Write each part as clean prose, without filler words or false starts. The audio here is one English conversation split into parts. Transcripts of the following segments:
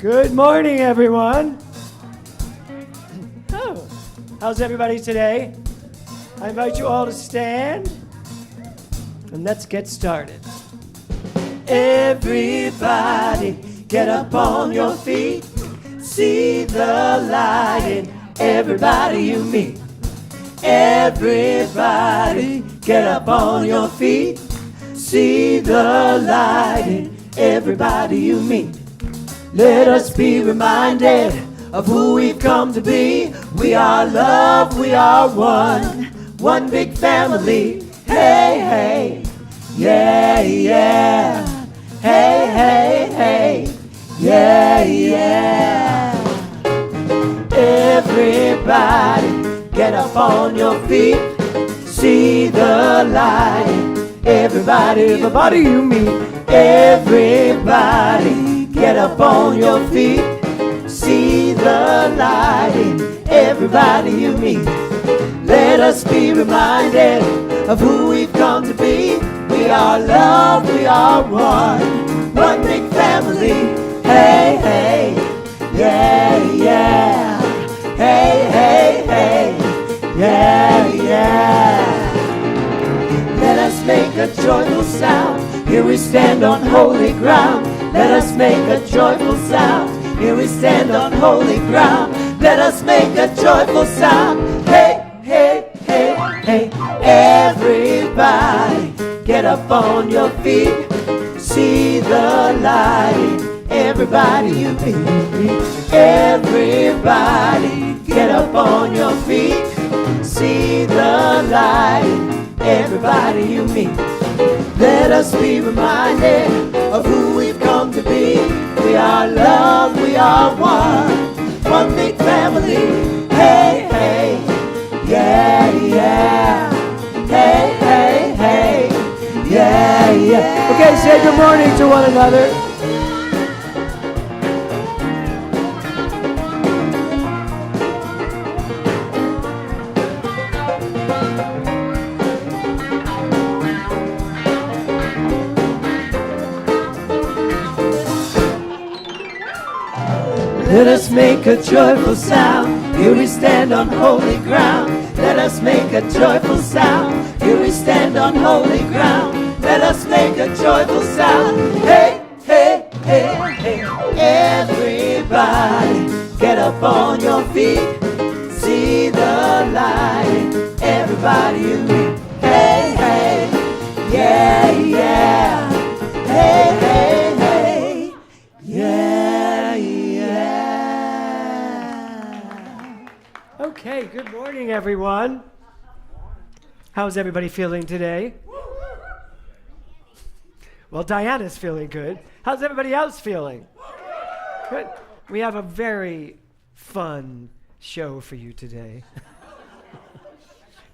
Good morning, everyone. Oh, how's everybody today? I invite you all to stand, and let's get started. Everybody, get up on your feet. See the light in everybody you meet. Everybody, get up on your feet. See the light in everybody you meet. Let us be reminded of who we've come to be. We are love, we are one big family. Hey, hey, yeah, yeah. Hey, hey, hey, yeah, yeah. Everybody, get up on your feet. See the light. Everybody you meet. Everybody, get up on your feet. See the light in everybody you meet. Let us be reminded of who we've come to be. We are love, we are one big family. Hey, hey, yeah, yeah. Hey, hey, hey, yeah, yeah. Let us make a joyful sound. Here we stand on holy ground. Let us make a joyful sound. Here we stand on holy ground. Let us make a joyful sound. Hey, hey, hey, hey. Everybody, get up on your feet. See the light. Everybody you meet. Everybody, get up on your feet. See the light. Everybody you meet. Let us be reminded of who we've come to be. We are love, we are one big family. Hey, hey, yeah, yeah. Hey, hey, hey, yeah, yeah. Okay, say good morning to one another. Let us make a joyful sound. Here we stand on holy ground. Let us make a joyful sound. Here we stand on holy ground. Let us make a joyful sound. Hey, hey, hey, hey. Everybody, get up on your feet. See the light. Everybody you meet. Hey, hey, yeah, yeah. Hey, hey, hey, yeah, yeah. Okay, good morning, everyone. How's everybody feeling today? Well, Diana's feeling good. How's everybody else feeling? Good. We have a very fun show for you today.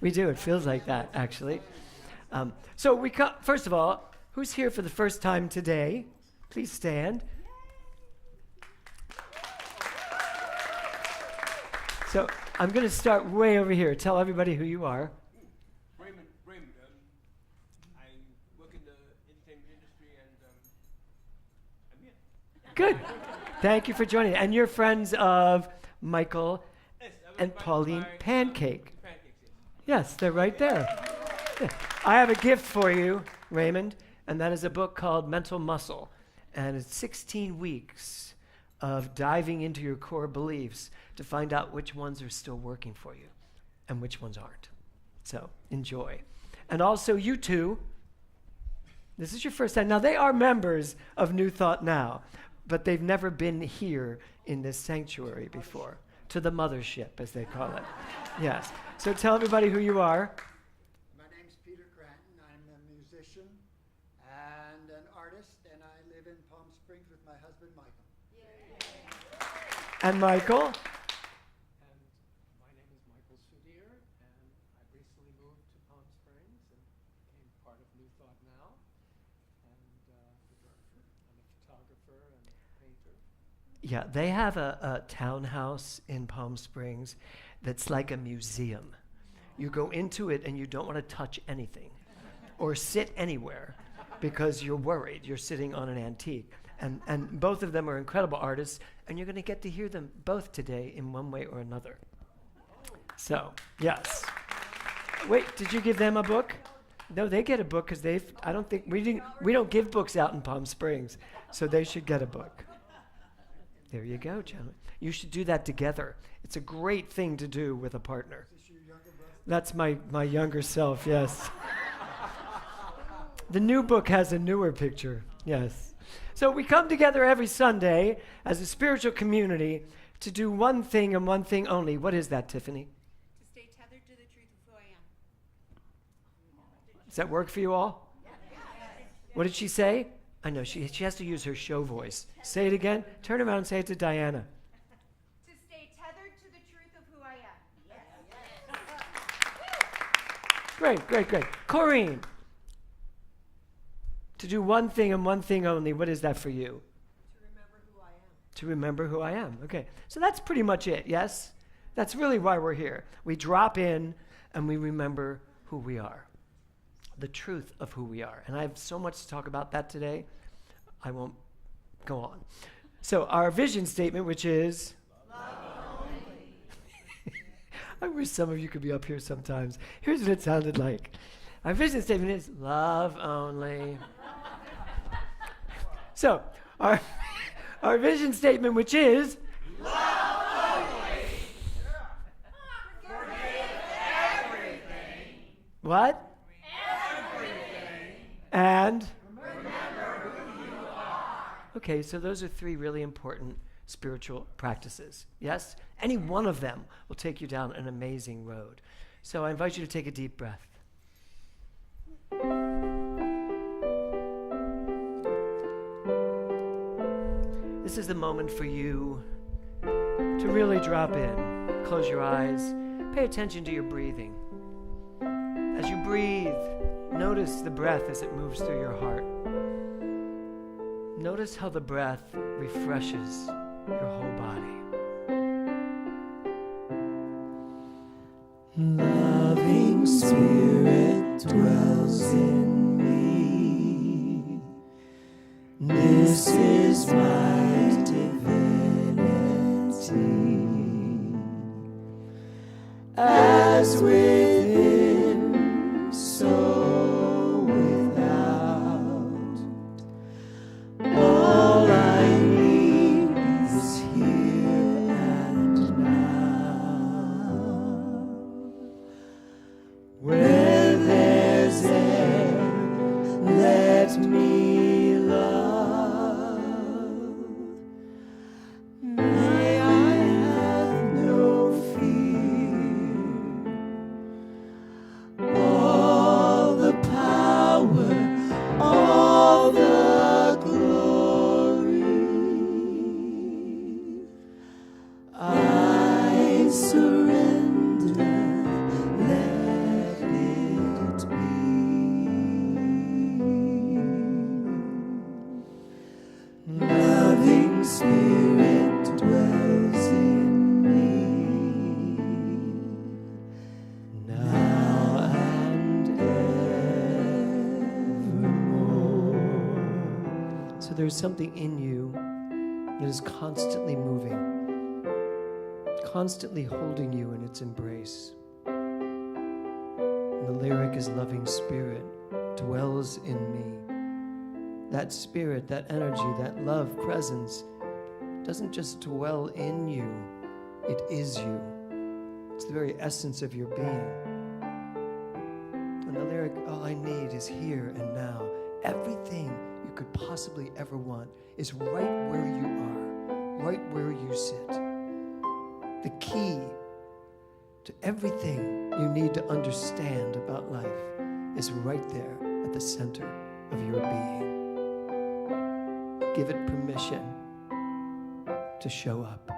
We do. It feels like that, actually. First of all, who's here for the first time today? Please stand. So I'm going to start way over here. Tell everybody who you are. Raymond. I work in the entertainment industry and I'm here. Good. Thank you for joining. And you're friends of Michael and Pauline Pancake. Yes, they're right there. Yeah. I have a gift for you, Raymond, and that is a book called Mental Muscle. And it's 16 weeks of diving into your core beliefs to find out which ones are still working for you and which ones aren't. So enjoy. And also you two, this is your first time. Now they are members of New Thought Now, but they've never been here in this sanctuary before, to the mothership, as they call it. Yes. So tell everybody who you are. My name's Peter Granton. I'm a musician and an artist, and I live in Palm Springs with my husband, Michael. Yay. And Michael. And my name is Michael Sudir, and I recently moved to Palm Springs and became part of New Thought Now. And I'm a photographer and painter. Yeah, they have a townhouse in Palm Springs that's like a museum. You go into it and you don't want to touch anything or sit anywhere because you're worried you're sitting on an antique. And both of them are incredible artists, and you're going to get to hear them both today in one way or another. So, yes. Wait, did you give them a book? No, they get a book because we don't give books out in Palm Springs, so they should get a book. There you go, gentlemen. You should do that together. It's a great thing to do with a partner. Is this your younger brother? That's my younger self, yes. The new book has a newer picture, yes. So we come together every Sunday as a spiritual community to do one thing and one thing only. What is that, Tiffany? To stay tethered to the truth of who I am. Does that work for you all? What did she say? I know, she has to use her show voice. Say it again. Turn around and say it to Diana. To stay tethered to the truth of who I am. Great. Corrine. To do one thing and one thing only, what is that for you? To remember who I am. Okay, so that's pretty much it, yes? That's really why we're here. We drop in and we remember who we are, the truth of who we are. And I have so much to talk about that today, I won't go on. So our vision statement, which is? Love only. I wish some of you could be up here sometimes. Here's what it sounded like. Our vision statement is love only. So, our vision statement, which is love only. Forgive everything. What? Everything. And? Remember who you are. Okay, so those are three really important spiritual practices. Yes? Any one of them will take you down an amazing road. So I invite you to take a deep breath. This is the moment for you to really drop in. Close your eyes. Pay attention to your breathing. As you breathe, notice the breath as it moves through your heart. Notice how the breath refreshes your whole body. Loving Spirit dwells in me. This is my divinity. As within, so without. All I need is here and now. Where there's air, let me love. May I have no fear. All the power, all the glory. I surrender, let it be. Loving Spirit dwells in me, now and evermore. So there's something in you that is constantly moving, constantly holding you in its embrace. And the lyric is loving Spirit dwells in me. That spirit, that energy, that love presence doesn't just dwell in you, it is you. It's the very essence of your being. And the lyric, all I need is here and now. Everything you could possibly ever want is right where you are, right where you sit. The key to everything you need to understand about life is right there at the center of your being. Give it permission to show up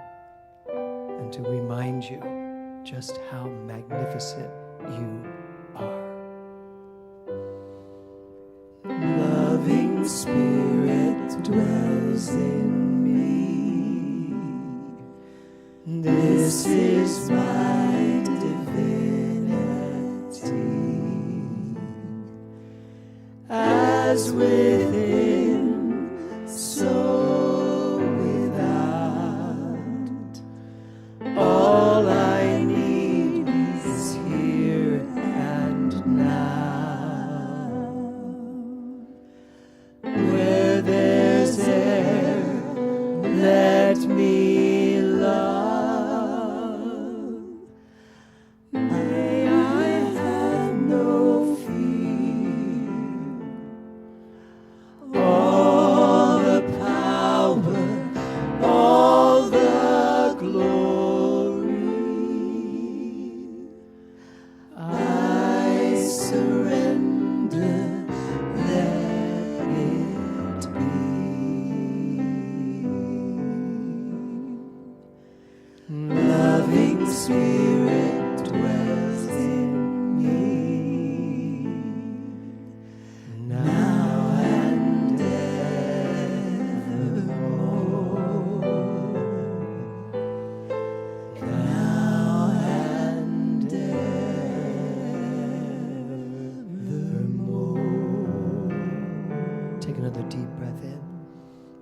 and to remind you just how magnificent you are. Loving Spirit dwells in me. This is my divinity. As within, so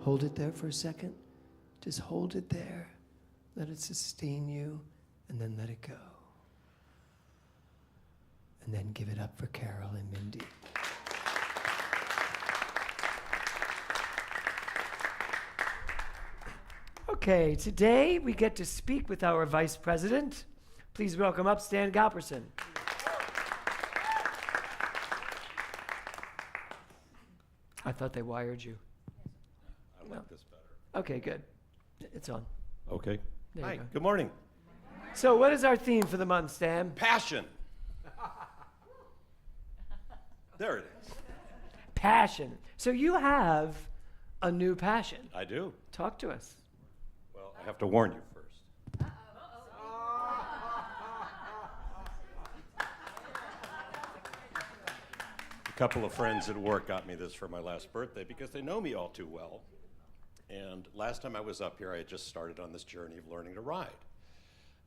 Hold it there for a second. Just hold it there. Let it sustain you, and then let it go. And then give it up for Carol and Mindy. Okay, today we get to speak with our Vice President. Please welcome up Stan Galperson. I thought they wired you. I like this better. Okay, good. It's on. Okay. There Hi, you go. good morning. So what is our theme for the month, Stan? Passion. There it is. Passion. So you have a new passion. I do. Talk to us. Well, I have to warn you first. A couple of friends at work got me this for my last birthday because they know me all too well. And last time I was up here, I had just started on this journey of learning to ride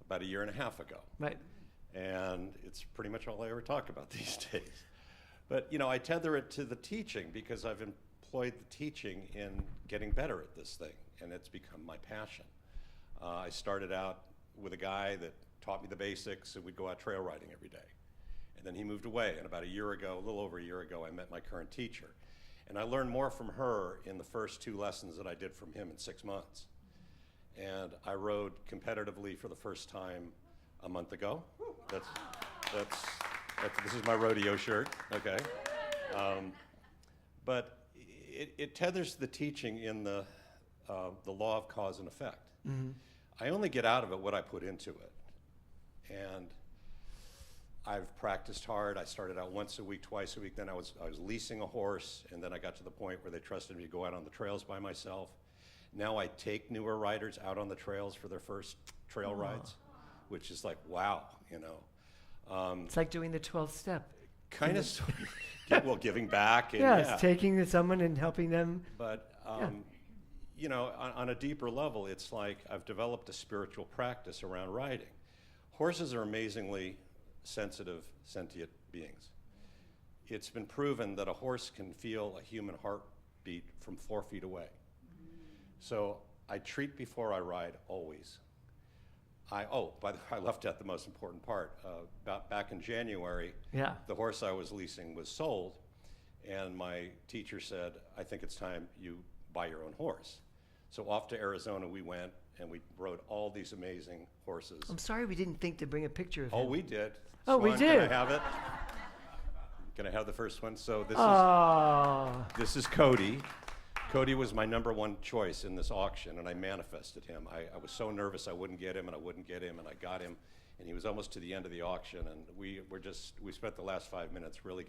about a year and a half ago. Right. And it's pretty much all I ever talk about these days. But, you know, I tether it to the teaching because I've employed the teaching in getting better at this thing, and it's become my passion. I started out with a guy that taught me the basics, and we'd go out trail riding every day. And then he moved away, and about a year ago, a little over a year ago, I met my current teacher. And I learned more from her in the first 2 lessons than I did from him in 6 months. And I rode competitively for the first time a month ago. This is my rodeo shirt, okay? But it tethers the teaching in the law of cause and effect. Mm-hmm. I only get out of it what I put into it. And I've practiced hard. I started out once a week, twice a week. Then I was leasing a horse, and then I got to the point where they trusted me to go out on the trails by myself. Now I take newer riders out on the trails for their first trail rides, which is like, wow, you know. It's like doing the 12th step. Kind of, well, giving back. And Yes, taking someone and helping them. But, you know, on a deeper level, it's like I've developed a spiritual practice around riding. Horses are amazingly sensitive, sentient beings. It's been proven that a horse can feel a human heartbeat from 4 feet away. So I treat before I ride, always. By the way, I left out the most important part. Back in January, the horse I was leasing was sold, and my teacher said, I think it's time you buy your own horse. So off to Arizona we went, and we rode all these amazing horses. I'm sorry we didn't think to bring a picture of him. Oh, we did. Oh, we Swan, did. Can I have it? Can I have the first one? So this is Cody. Cody was my #1 choice in this auction, and I manifested him. I was so nervous I wouldn't get him, and I wouldn't get him, and I got him, and he was almost to the end of the auction, and we spent the last 5 minutes really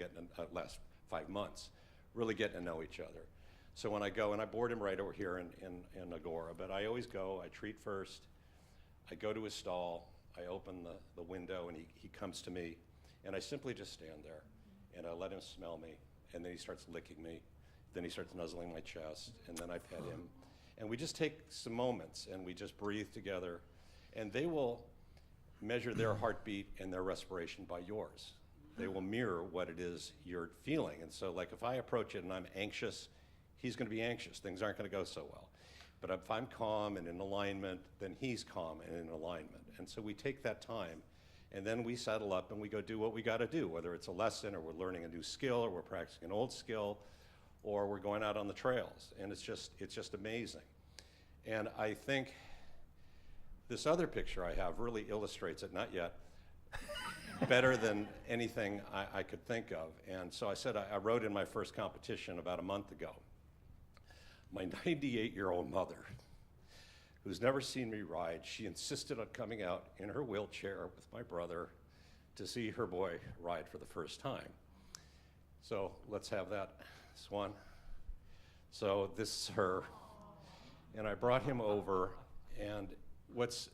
last 5 months really getting to know each other. So when I go, and I board him right over here in Agora, but I always go, I treat first, I go to his stall, I open the window, and he comes to me, and I simply just stand there, and I let him smell me, and then he starts licking me. Then he starts nuzzling my chest, and then I pet him. And we just take some moments, and we just breathe together. And they will measure their heartbeat and their respiration by yours. They will mirror what it is you're feeling. And so, like, if I approach it and I'm anxious, he's going to be anxious. Things aren't going to go so well. But if I'm calm and in alignment, then he's calm and in alignment. And so we take that time, and then we settle up and we go do what we got to do, whether it's a lesson or we're learning a new skill or we're practicing an old skill, or we're going out on the trails, and it's just amazing. And I think this other picture I have really illustrates it, not yet, better than anything I could think of. And so I said I rode in my first competition about a month ago. My 98-year-old mother, who's never seen me ride, she insisted on coming out in her wheelchair with my brother to see her boy ride for the first time. So let's have that. Swan. So this is her, and I brought him over, and what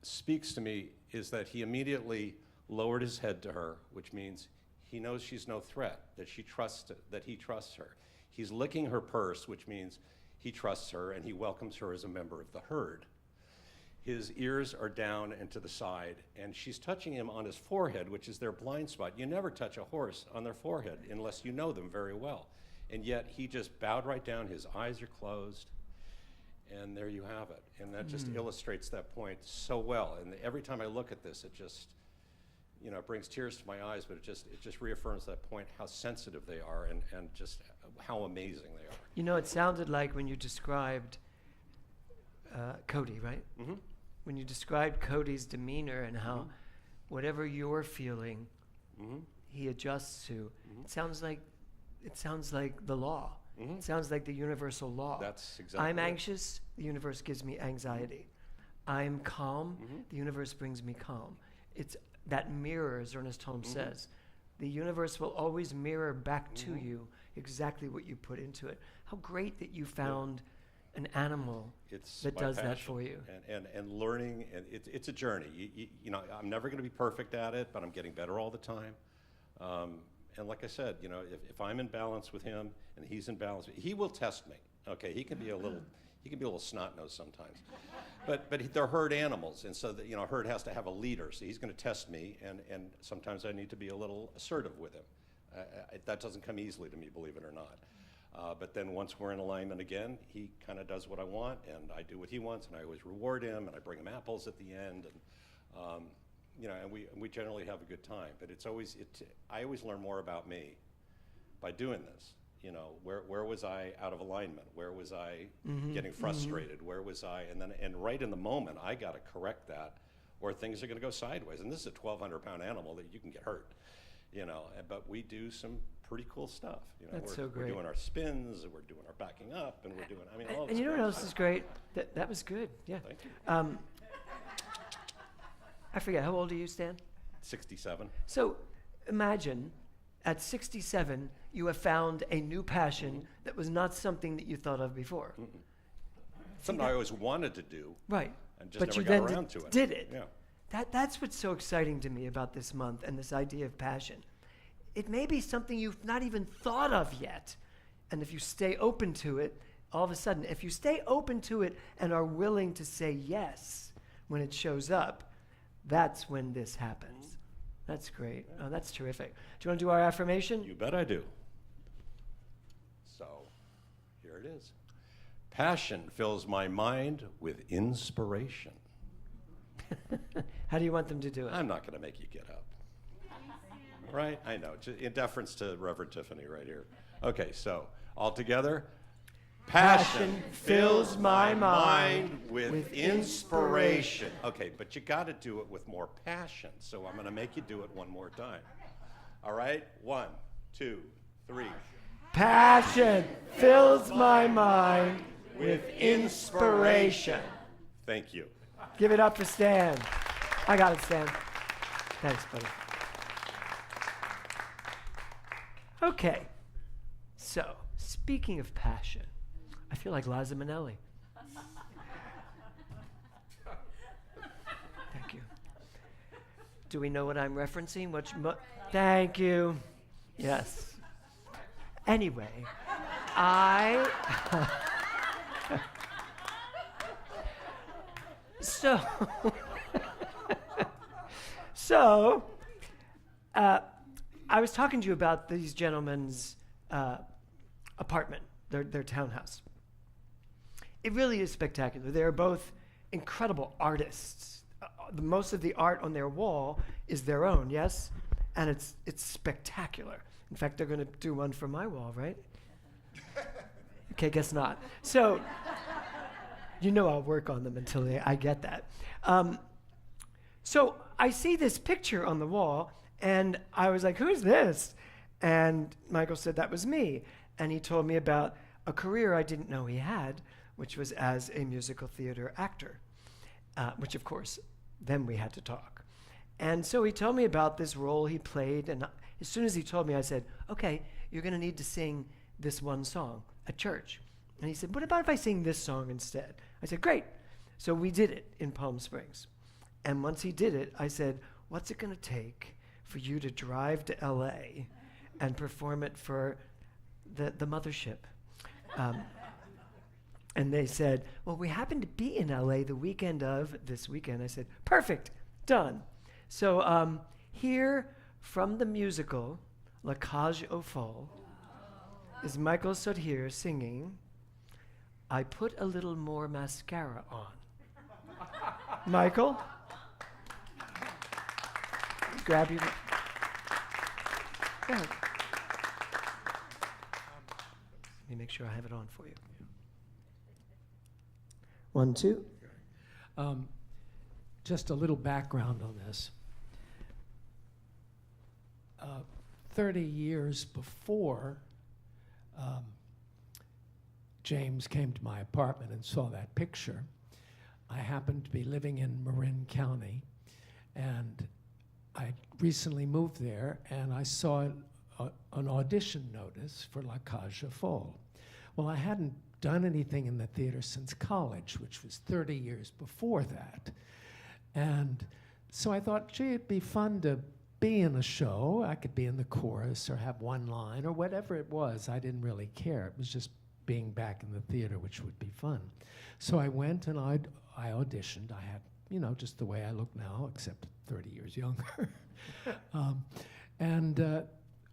speaks to me is that he immediately lowered his head to her, which means he knows she's no threat, that he trusts her. He's licking her purse, which means he trusts her, and he welcomes her as a member of the herd. His ears are down and to the side, and she's touching him on his forehead, which is their blind spot. You never touch a horse on their forehead unless you know them very well. And yet he just bowed right down, his eyes are closed, And there you have it. And that just illustrates that point so well. And every time I look at this, it just, you know, it brings tears to my eyes, but it just reaffirms that point, how sensitive they are and just how amazing they are. You know, it sounded like when you described Cody, right? Mm-hmm. When you described Cody's demeanor and how whatever you're feeling, he adjusts to. It sounds like the law. It sounds like the universal law. That's exactly I'm it. anxious, the universe gives me anxiety. I'm calm, the universe brings me calm. It's that mirror, as Ernest Holmes says. The universe will always mirror back to you exactly what you put into it. How great that you found an animal that does that for you. And learning, and it's a journey. You know, I'm never going to be perfect at it, but I'm getting better all the time. And like I said, you know, if I'm in balance with him and he's in balance, he will test me. Okay, he can be a little snot-nosed sometimes, but they're herd animals, and so you know, a herd has to have a leader. So he's going to test me, and sometimes I need to be a little assertive with him. That doesn't come easily to me, believe it or not. But then once we're in alignment again, he kind of does what I want, and I do what he wants, and I always reward him, and I bring him apples at the end, and you know, and we generally have a good time. But I always learn more about me by doing this. You know, where was I out of alignment? Where was I getting frustrated? Where was I? And right in the moment, I got to correct that, or things are going to go sideways. And this is a 1,200-pound animal that you can get hurt. You know, but we do some pretty cool stuff. You know, That's so great. We're doing our spins, and we're doing our backing up, and we're doing. I mean, all And this you know what great else stuff. is great? That was good. Yeah. Thank you. I forget, how old are you, Stan? 67. So imagine at 67, you have found a new passion that was not something that you thought of before. Something I always wanted to do. Right. And just But never you got then around to it. did it. Yeah. That's what's so exciting to me about this month and this idea of passion. It may be something you've not even thought of yet. And if you stay open to it, all of a sudden, if you stay open to it and are willing to say yes when it shows up, that's when this happens. That's great. Oh, that's terrific. Do you want to do our affirmation? You bet I do. So, here it is. Passion fills my mind with inspiration. How do you want them to do it? I'm not going to make you get up. Right? I know. In deference to Reverend Tiffany right here. Okay, so all together. Passion fills my mind with inspiration. Okay, but you got to do it with more passion. So I'm going to make you do it one more time. All right? 1, 2, 3. Passion fills my mind with inspiration. Thank you. Give it up for Stan. I got it, Stan. Thanks, buddy. Okay. So, speaking of passion, I feel like Liza Minnelli. Thank you. Do we know what I'm referencing? Thank you. Yes. Anyway, I was talking to you about these gentlemen's apartment, their townhouse. It really is spectacular. They're both incredible artists. Most of the art on their wall is their own, yes? And it's spectacular. In fact, they're going to do one for my wall, right? Okay, guess not. So, you know I'll work on them until I get that. So I see this picture on the wall, and I was like, who's this? And Michael said, that was me. And he told me about a career I didn't know he had, which was as a musical theater actor, which, of course, then we had to talk. And so he told me about this role he played, and as soon as he told me, I said, okay, you're going to need to sing this one song at church. And he said, what about if I sing this song instead? I said, great. So we did it in Palm Springs. And once he did it, I said, what's it going to take for you to drive to L.A. and perform it for the mothership? And they said, well, we happen to be in L.A. the weekend of this weekend. I said, perfect, done. So here from the musical La Cage aux Folles is Michael Sotir singing I put a little more mascara on. Michael? Grab your... Go ahead. Let me make sure I have it on for you. 1, 2. Just a little background on this. 30 years before James came to my apartment and saw that picture, I happened to be living in Marin County, and I recently moved there, and I saw an audition notice for La Cage aux Folles. Well, I hadn't done anything in the theater since college, which was 30 years before that. And so I thought, gee, it'd be fun to be in a show. I could be in the chorus or have one line or whatever it was. I didn't really care. It was just being back in the theater, which would be fun. So I went and I auditioned. I had, you know, just the way I look now, except 30 years younger.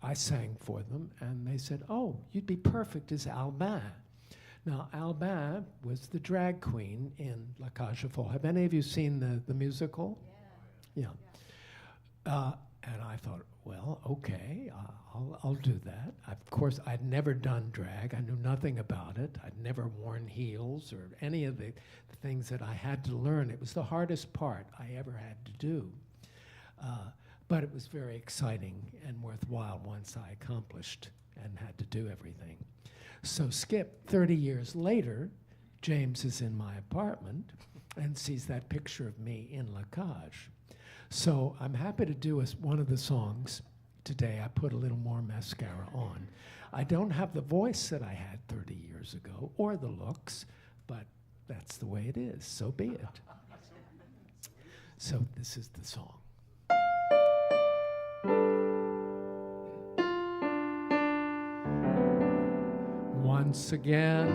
I sang for them, and they said, oh, you'd be perfect as Albin. Now, Albin was the drag queen in La Cage aux Folles. Have any of you seen the musical? Yeah. And I thought, well, okay, I'll do that. Of course, I'd never done drag. I knew nothing about it. I'd never worn heels or any of the things that I had to learn. It was the hardest part I ever had to do. But it was very exciting and worthwhile once I accomplished and had to do everything. So skip 30 years later, James is in my apartment and sees that picture of me in La Cage. So I'm happy to do one of the songs today. I put a little more mascara on. I don't have the voice that I had 30 years ago, or the looks, but that's the way it is. So be it. So this is the song. Once again,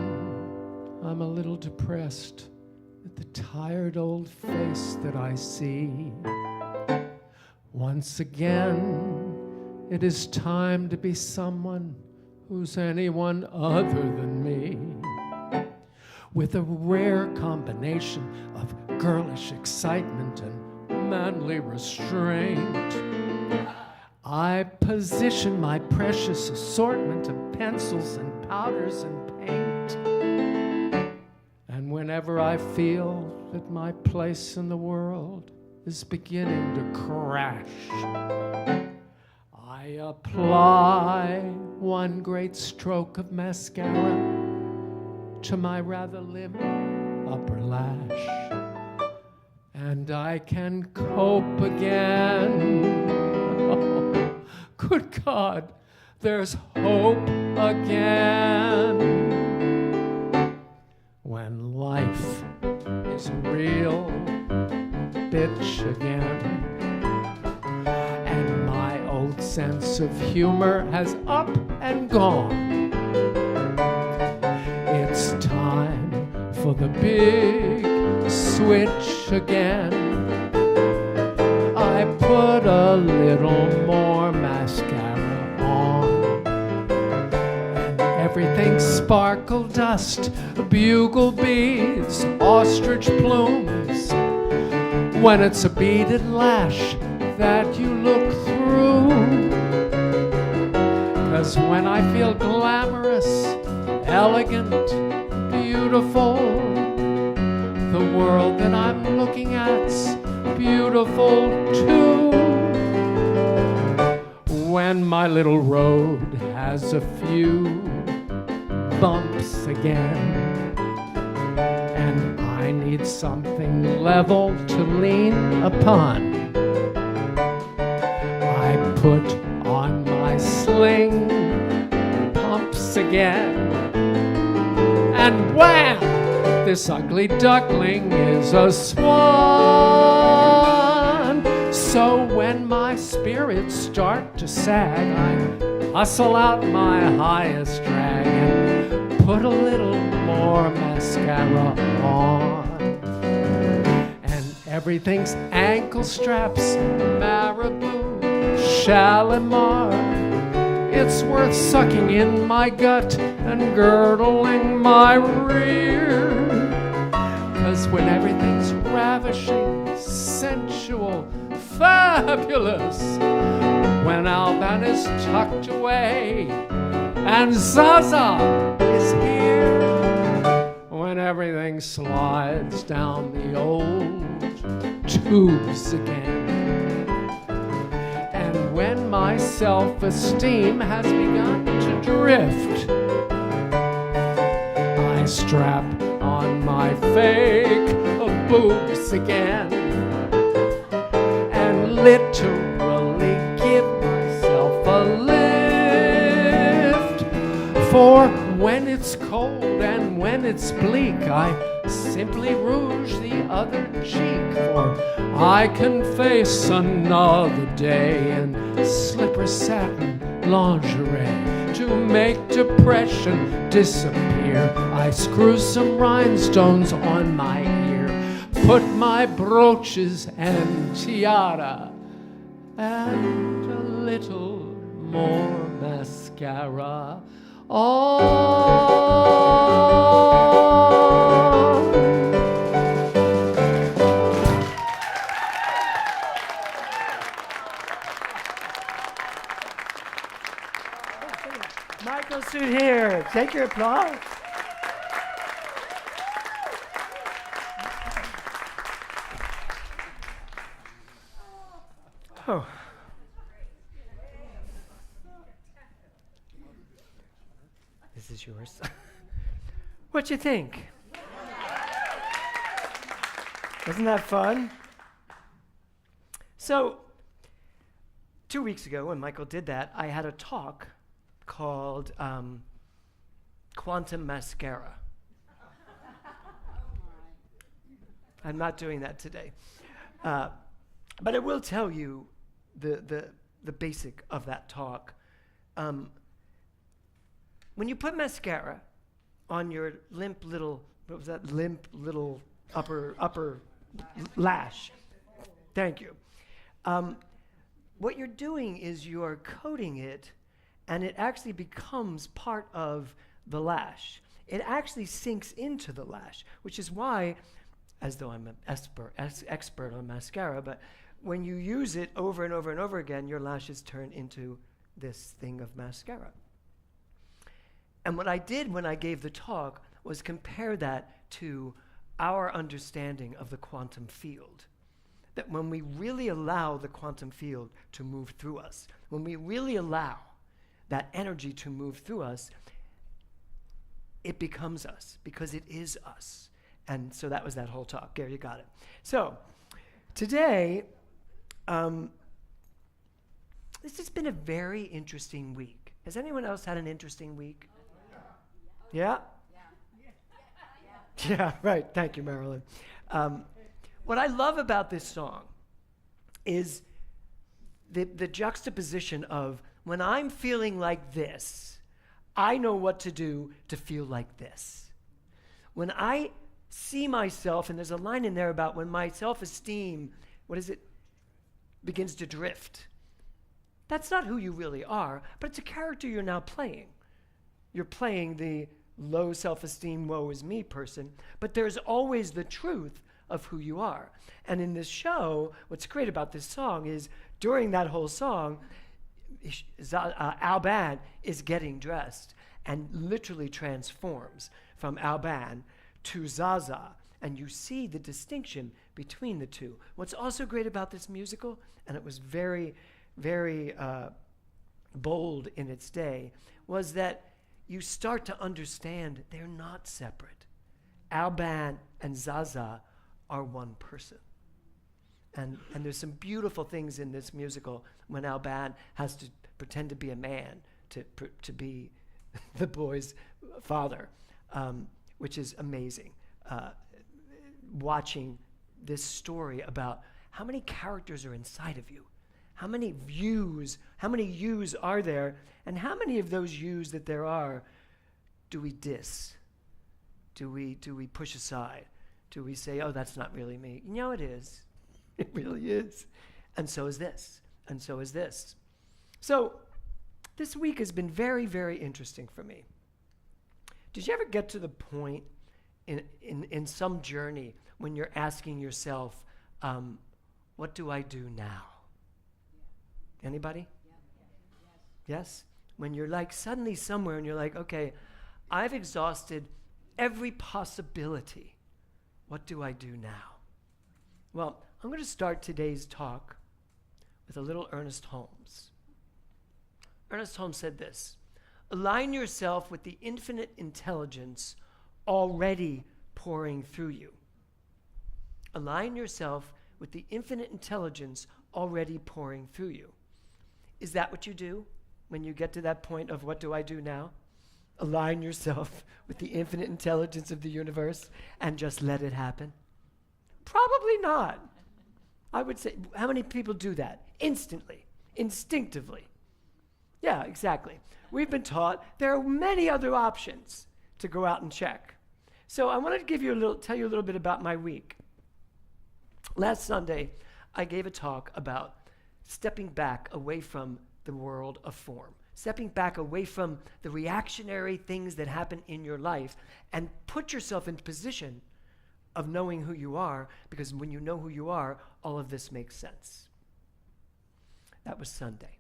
I'm a little depressed at the tired old face that I see. Once again, it is time to be someone who's anyone other than me. With a rare combination of girlish excitement and manly restraint, I position my precious assortment of pencils and powders and paint. And whenever I feel that my place in the world is beginning to crash, I apply one great stroke of mascara to my rather limp upper lash, and I can cope again. Oh, good God, there's hope again. When life is a real bitch again, and my old sense of humor has up and gone, it's time for the big switch again. I put a little more mascara on, and everything's sparkle dust, bugle beads, ostrich plumes. When it's a beaded lash that you look through, 'cause when I feel glamorous, elegant, beautiful, the world that I'm looking at's beautiful too. When my little road has a few bumps again, and I need something level to lean upon, I put on my sling pumps again, and wham! This ugly duckling is a swan. So when my spirits start to sag, I hustle out my highest drag and put a little more mascara on. And everything's ankle straps, Marabou, Shalimar, it's worth sucking in my gut and girdling my rear. 'Cause when everything's ravishing, sensual, fabulous, when Alban is tucked away and Zaza is here, when everything slides down the old tubes again, and when my self-esteem has begun to drift, I strap on my fake boobs again and literally give myself a lift. For when it's cold and when it's bleak, I simply rouge the other cheek. For I can face another day in slipper satin lingerie to make depression disappear. I screw some rhinestones on my ear, put my brooches and tiara, and a little more mascara on. Michael Soudier, take your applause. Oh. This is yours. What you think? Wasn't that fun? So, 2 weeks ago when Michael did that, I had a talk called Quantum Mascara. I'm not doing that today. But I will tell you the basic of that talk. When you put mascara on your limp little upper lash, thank you. What you're doing is you're coating it, and it actually becomes part of the lash. It actually sinks into the lash, which is why, as though I'm an expert on mascara, but when you use it over and over and over again, your lashes turn into this thing of mascara. And what I did when I gave the talk was compare that to our understanding of the quantum field. That when we really allow the quantum field to move through us, when we really allow that energy to move through us, it becomes us, because it is us. And so that was that whole talk. Gary, you got it. So today, this has been a very interesting week. Has anyone else had an interesting week? Yeah? Yeah, right. Thank you, Marilyn. What I love about this song is the juxtaposition of when I'm feeling like this, I know what to do to feel like this. When I see myself, and there's a line in there about when my self-esteem, begins to drift. That's not who you really are, but it's a character you're now playing. You're playing the low self-esteem, woe is me person, but there's always the truth of who you are. And in this show, what's great about this song is during that whole song, Alban is getting dressed and literally transforms from Alban to Zaza, and you see the distinction between the two. What's also great about this musical, and it was very, very bold in its day, was that you start to understand they're not separate. Alban and Zaza are one person. And there's some beautiful things in this musical when Alban has to pretend to be a man to be the boy's father, which is amazing. Watching this story about how many characters are inside of you, how many yous are there, and how many of those yous that there are do we diss? Do we push aside? Do we say, oh, that's not really me? You know, it is. It really is. And so is this. And so is this. So This week has been very, very interesting for me. Did you ever get to the point in some journey when you're asking yourself, what do I do now? Anybody? Yes? When you're like suddenly somewhere and you're like, okay, I've exhausted every possibility. What do I do now? Well, I'm going to start today's talk with a little Ernest Holmes. Ernest Holmes said this: align yourself with the infinite intelligence already pouring through you. Align yourself with the infinite intelligence already pouring through you. Is that what you do when you get to that point of what do I do now? Align yourself with the infinite intelligence of the universe and just let it happen? Probably not. I would say, how many people do that? Instantly, instinctively. Yeah, exactly. We've been taught there are many other options to go out and check. So I wanted to tell you a little bit about my week. Last Sunday, I gave a talk about stepping back away from the world of form, stepping back away from the reactionary things that happen in your life and put yourself in position of knowing who you are, because when you know who you are, all of this makes sense. That was Sunday.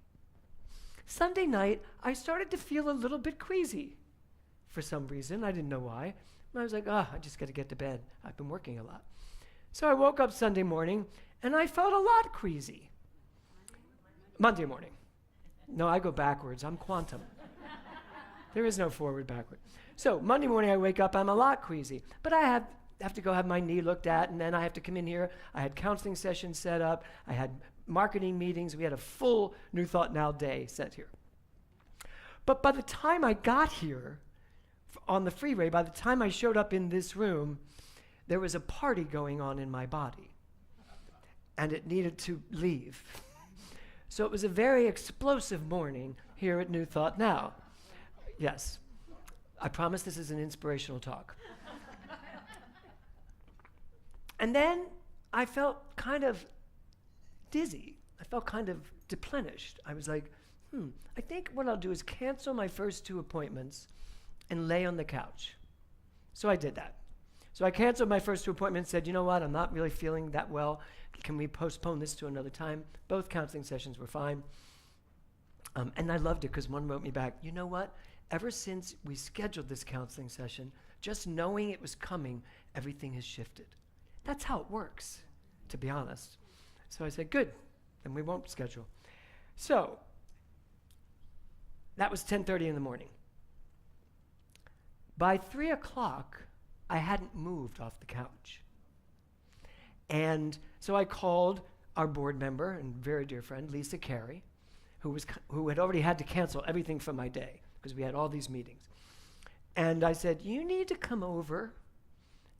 Sunday night, I started to feel a little bit queasy for some reason. I didn't know why. I was like, I just got to get to bed. I've been working a lot. So I woke up Sunday morning, and I felt a lot queasy. Monday morning. No, I go backwards. I'm quantum. There is no forward, backward. So Monday morning, I wake up, I'm a lot queasy. But I have to go have my knee looked at, and then I have to come in here. I had counseling sessions set up. I had marketing meetings. We had a full New Thought Now day set here. But by the time I got here on the freeway, by the time I showed up in this room, there was a party going on in my body, and it needed to leave. So it was a very explosive morning here at New Thought Now. Yes, I promise this is an inspirational talk. And then I felt kind of dizzy. I felt kind of deplenished. I was like, I think what I'll do is cancel my first 2 appointments and lay on the couch. So I did that. So I canceled my first 2 appointments, said, you know what, I'm not really feeling that well. Can we postpone this to another time? Both counseling sessions were fine. And I loved it because one wrote me back, you know what, ever since we scheduled this counseling session, just knowing it was coming, everything has shifted. That's how it works, to be honest. So I said, good, then we won't schedule. So that was 10:30 in the morning. By 3 o'clock, I hadn't moved off the couch. And so I called our board member and very dear friend, Lisa Carey, who had already had to cancel everything from my day because we had all these meetings. And I said, you need to come over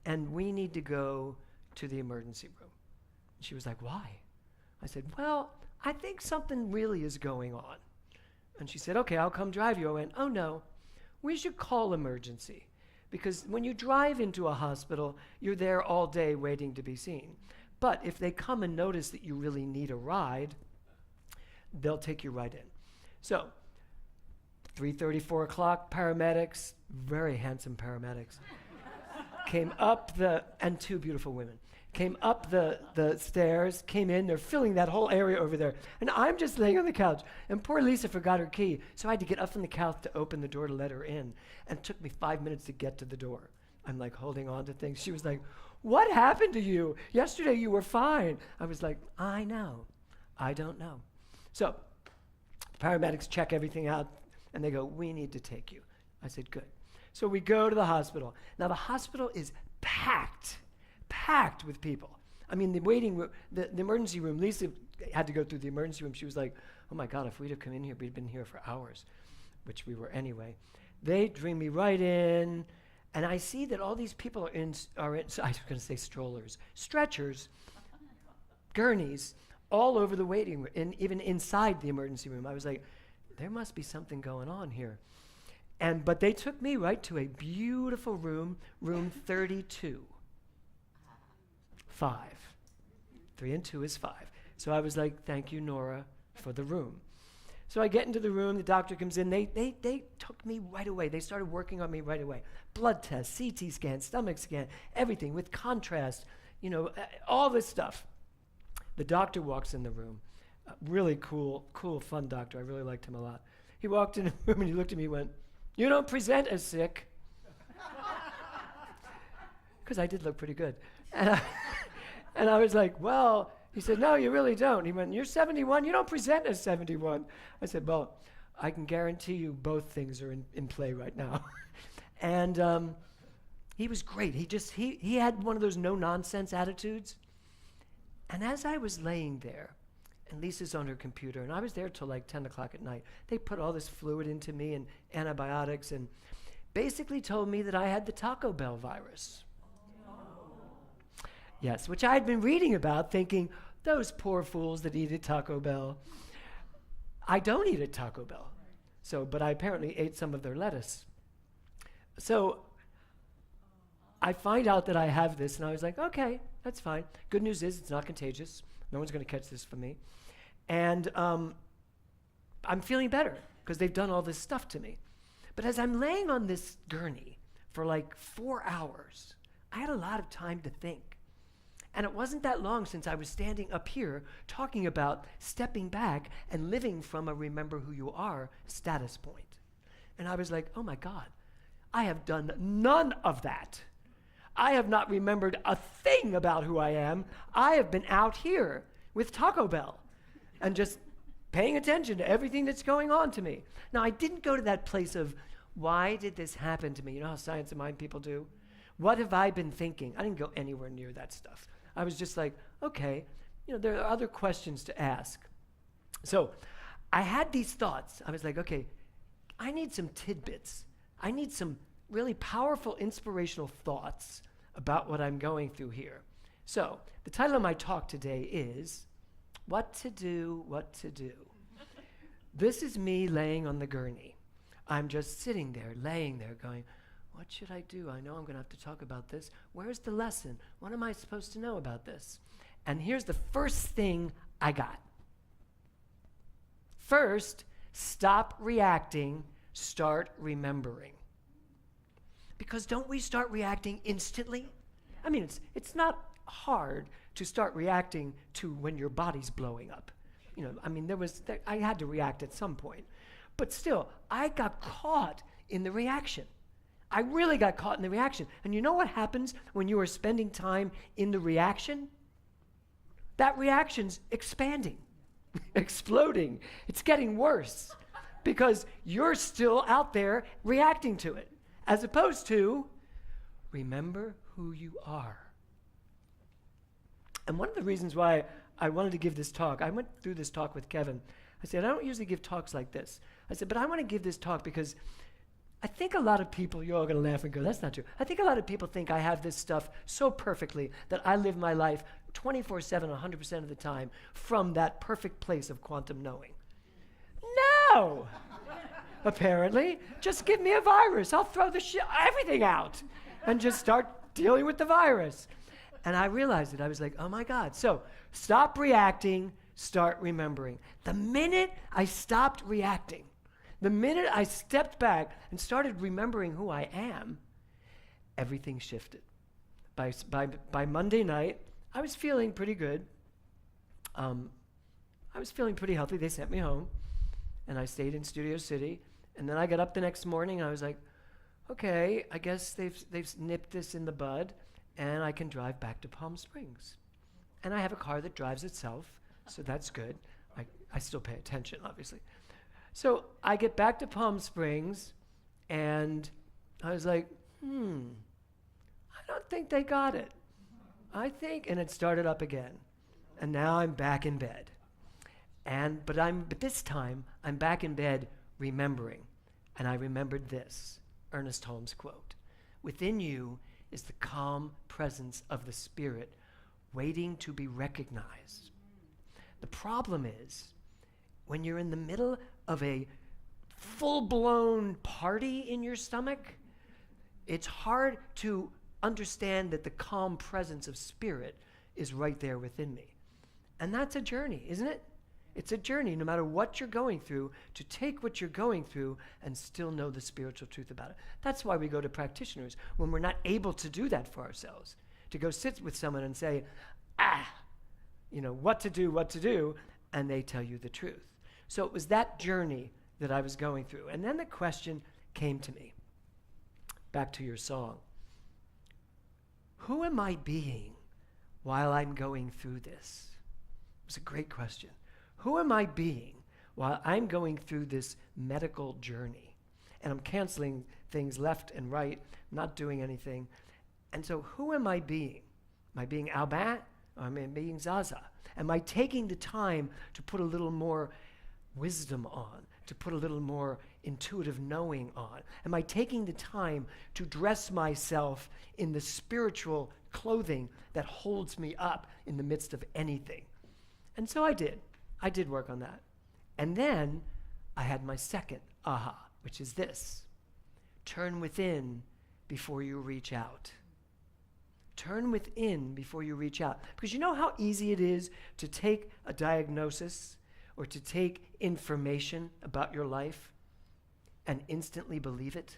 and we need to go to the emergency room. She was like, why? I said, well, I think something really is going on. And she said, okay, I'll come drive you. I went, oh no, we should call emergency. Because when you drive into a hospital, you're there all day waiting to be seen. But if they come and notice that you really need a ride, they'll take you right in. So 3:30, 4 o'clock, paramedics, very handsome paramedics, came up and 2 beautiful women, came up the stairs, came in, they're filling that whole area over there. And I'm just laying on the couch. And poor Lisa forgot her key, so I had to get up from the couch to open the door to let her in. And it took me 5 minutes to get to the door. I'm like holding on to things. She was like, what happened to you? Yesterday you were fine. I was like, I know. I don't know. So paramedics check everything out, and they go, we need to take you. I said, good. So we go to the hospital. Now the hospital is packed with people. I mean, the waiting room, the emergency room, Lisa had to go through the emergency room. She was like, oh my God, if we'd have come in here, we'd been here for hours, which we were anyway. They bring me right in, and I see that all these people are in so I was going to say strollers, stretchers, gurneys, all over the waiting room, and even inside the emergency room. I was like, there must be something going on here. But they took me right to a beautiful room, room 32. 5. 3 and 2 is 5. So I was like, thank you, Nora, for the room. So I get into the room, the doctor comes in, they took me right away. They started working on me right away. Blood test, CT scan, stomach scan, everything with contrast, all this stuff. The doctor walks in the room. Really cool, fun doctor. I really liked him a lot. He walked in the room and he looked at me and went, "You don't present as sick." Because I did look pretty good. And I was like, "Well," he said, "No, you really don't." He went, "You're 71, you don't present as 71. I said, "Well, I can guarantee you both things are in play right now." And he was great. He had one of those no-nonsense attitudes. And as I was laying there, and Lisa's on her computer, and I was there till like 10 o'clock at night, they put all this fluid into me and antibiotics and basically told me that I had the Taco Bell virus. Yes, which I had been reading about, thinking, those poor fools that eat at Taco Bell. I don't eat at Taco Bell, but I apparently ate some of their lettuce. So I find out that I have this, and I was like, okay, that's fine. Good news is it's not contagious. No one's going to catch this from me. And I'm feeling better because they've done all this stuff to me. But as I'm laying on this gurney for like 4 hours, I had a lot of time to think. And it wasn't that long since I was standing up here talking about stepping back and living from a remember who you are status point. And I was like, oh my God, I have done none of that. I have not remembered a thing about who I am. I have been out here with Taco Bell and just paying attention to everything that's going on to me. Now, I didn't go to that place of, why did this happen to me? You know how science of mind people do? What have I been thinking? I didn't go anywhere near that stuff. I was just like, okay, there are other questions to ask. So I had these thoughts. I was like, okay, I need some tidbits. I need some really powerful, inspirational thoughts about what I'm going through here. So the title of my talk today is, What to Do, What to Do. This is me laying on the gurney. I'm just sitting there, laying there, going, what should I do? I know I'm going to have to talk about this. Where's the lesson? What am I supposed to know about this? And here's the first thing I got. First, stop reacting, start remembering. Because don't we start reacting instantly? I mean, it's not hard to start reacting to when your body's blowing up. I had to react at some point. But still, I got caught in the reaction. I really got caught in the reaction. And you know what happens when you are spending time in the reaction? That reaction's expanding, exploding. It's getting worse because you're still out there reacting to it, as opposed to remember who you are. And one of the reasons why I wanted to give this talk, I went through this talk with Kevin. I said, I don't usually give talks like this. I said, but I want to give this talk because I think a lot of people, you're all going to laugh and go, that's not true. I think a lot of people think I have this stuff so perfectly that I live my life 24/7, 100% of the time from that perfect place of quantum knowing. No! Apparently. Just give me a virus. I'll throw everything out and just start dealing with the virus. And I realized it. I was like, oh my God. So stop reacting, start remembering. The minute I stopped reacting, the minute I stepped back and started remembering who I am, everything shifted. By Monday night, I was feeling pretty good. I was feeling pretty healthy. They sent me home, and I stayed in Studio City. And then I got up the next morning, and I was like, okay, I guess they've nipped this in the bud, and I can drive back to Palm Springs. And I have a car that drives itself, so that's good. I still pay attention, obviously. So I get back to Palm Springs, and I was like, I don't think they got it. And it started up again. And now I'm back in bed. But this time, I'm back in bed remembering. And I remembered this, Ernest Holmes quote. Within you is the calm presence of the Spirit waiting to be recognized. The problem is, when you're in the middle of a full-blown party in your stomach, it's hard to understand that the calm presence of Spirit is right there within me. And that's a journey, isn't it? It's a journey, no matter what you're going through, to take what you're going through and still know the spiritual truth about it. That's why we go to practitioners when we're not able to do that for ourselves, to go sit with someone and say, what to do, and they tell you the truth. So it was that journey that I was going through. And then the question came to me, back to your song. Who am I being while I'm going through this? It was a great question. Who am I being while I'm going through this medical journey? And I'm canceling things left and right, not doing anything. And so who am I being? Am I being Albin or am I being Zaza? Am I taking the time to put a little more wisdom on, to put a little more intuitive knowing on? Am I taking the time to dress myself in the spiritual clothing that holds me up in the midst of anything? And so I did. I did work on that. And then I had my second aha, which is this. Turn within before you reach out. Turn within before you reach out. Because you know how easy it is to take a diagnosis or to take information about your life and instantly believe it,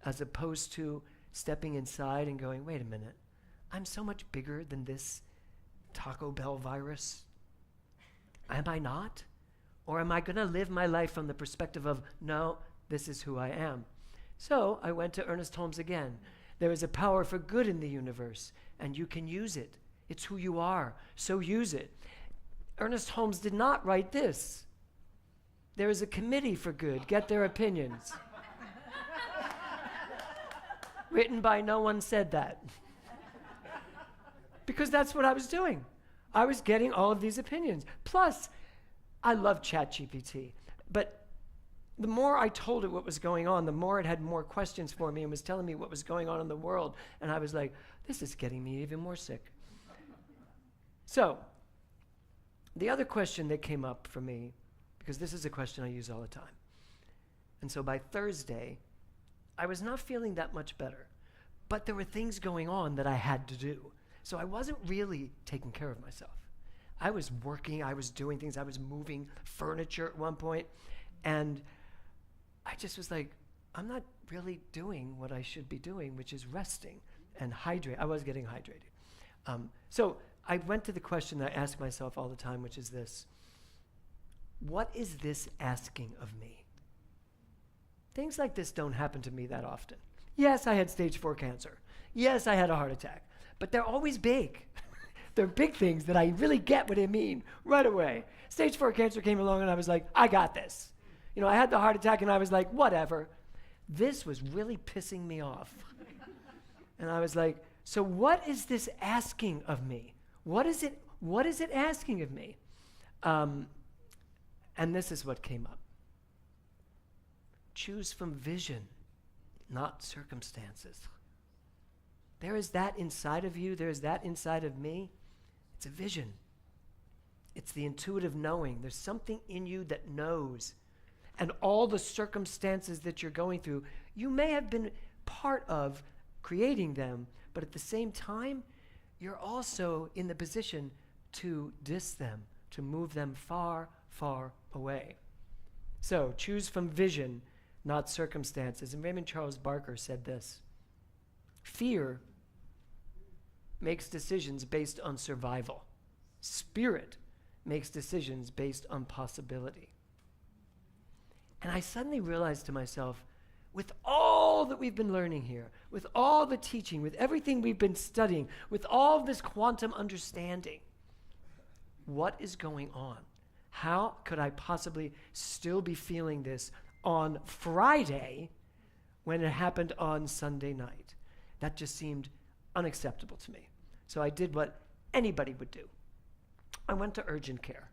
as opposed to stepping inside and going, wait a minute, I'm so much bigger than this Taco Bell virus. Am I not? Or am I going to live my life from the perspective of, no, this is who I am? So I went to Ernest Holmes again. There is a power for good in the universe, and you can use it. It's who you are, so use it. Ernest Holmes did not write this. There is a committee for good. Get their opinions. Written by no one said that. Because that's what I was doing. I was getting all of these opinions. Plus, I love ChatGPT. But the more I told it what was going on, the more it had more questions for me and was telling me what was going on in the world. And I was like, this is getting me even more sick. So, the other question that came up for me, because this is a question I use all the time. And so by Thursday, I was not feeling that much better. But there were things going on that I had to do. So I wasn't really taking care of myself. I was working, I was doing things, I was moving furniture at one point, and I just was like, I'm not really doing what I should be doing, which is resting and hydrate. I was getting hydrated. So I went to the question that I ask myself all the time, which is this. What is this asking of me? Things like this don't happen to me that often. Yes, I had stage 4 cancer. Yes, I had a heart attack. But they're always big. They're big things that I really get what they mean right away. Stage 4 cancer came along and I was like, I got this. I had the heart attack and I was like, whatever. This was really pissing me off. And I was like, so what is this asking of me? What is it asking of me? And this is what came up. Choose from vision, not circumstances. There is that inside of you. There is that inside of me. It's a vision. It's the intuitive knowing. There's something in you that knows. And all the circumstances that you're going through, you may have been part of creating them, but at the same time, you're also in the position to dis them, to move them far, far away. So choose from vision, not circumstances. And Raymond Charles Barker said this. Fear makes decisions based on survival. Spirit makes decisions based on possibility. And I suddenly realized to myself, with all that we've been learning here, with all the teaching, with everything we've been studying, with all this quantum understanding, what is going on? How could I possibly still be feeling this on Friday when it happened on Sunday night? That just seemed unacceptable to me. So I did what anybody would do. I went to urgent care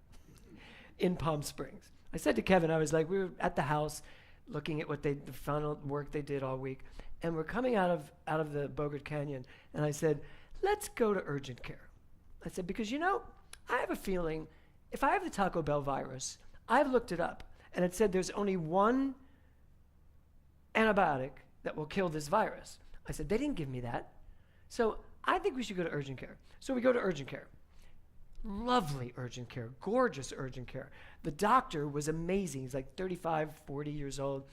in Palm Springs. I said to Kevin, I was like, we were at the house looking at the final work they did all week, and we're coming out of the Bogart Canyon, and I said, let's go to urgent care. I said, because I have a feeling if I have the Taco Bell virus, I've looked it up, and it said there's only one antibiotic that will kill this virus. I said, they didn't give me that. So I think we should go to urgent care. So we go to urgent care. Lovely urgent care, gorgeous urgent care. The doctor was amazing. He's like 35, 40 years old,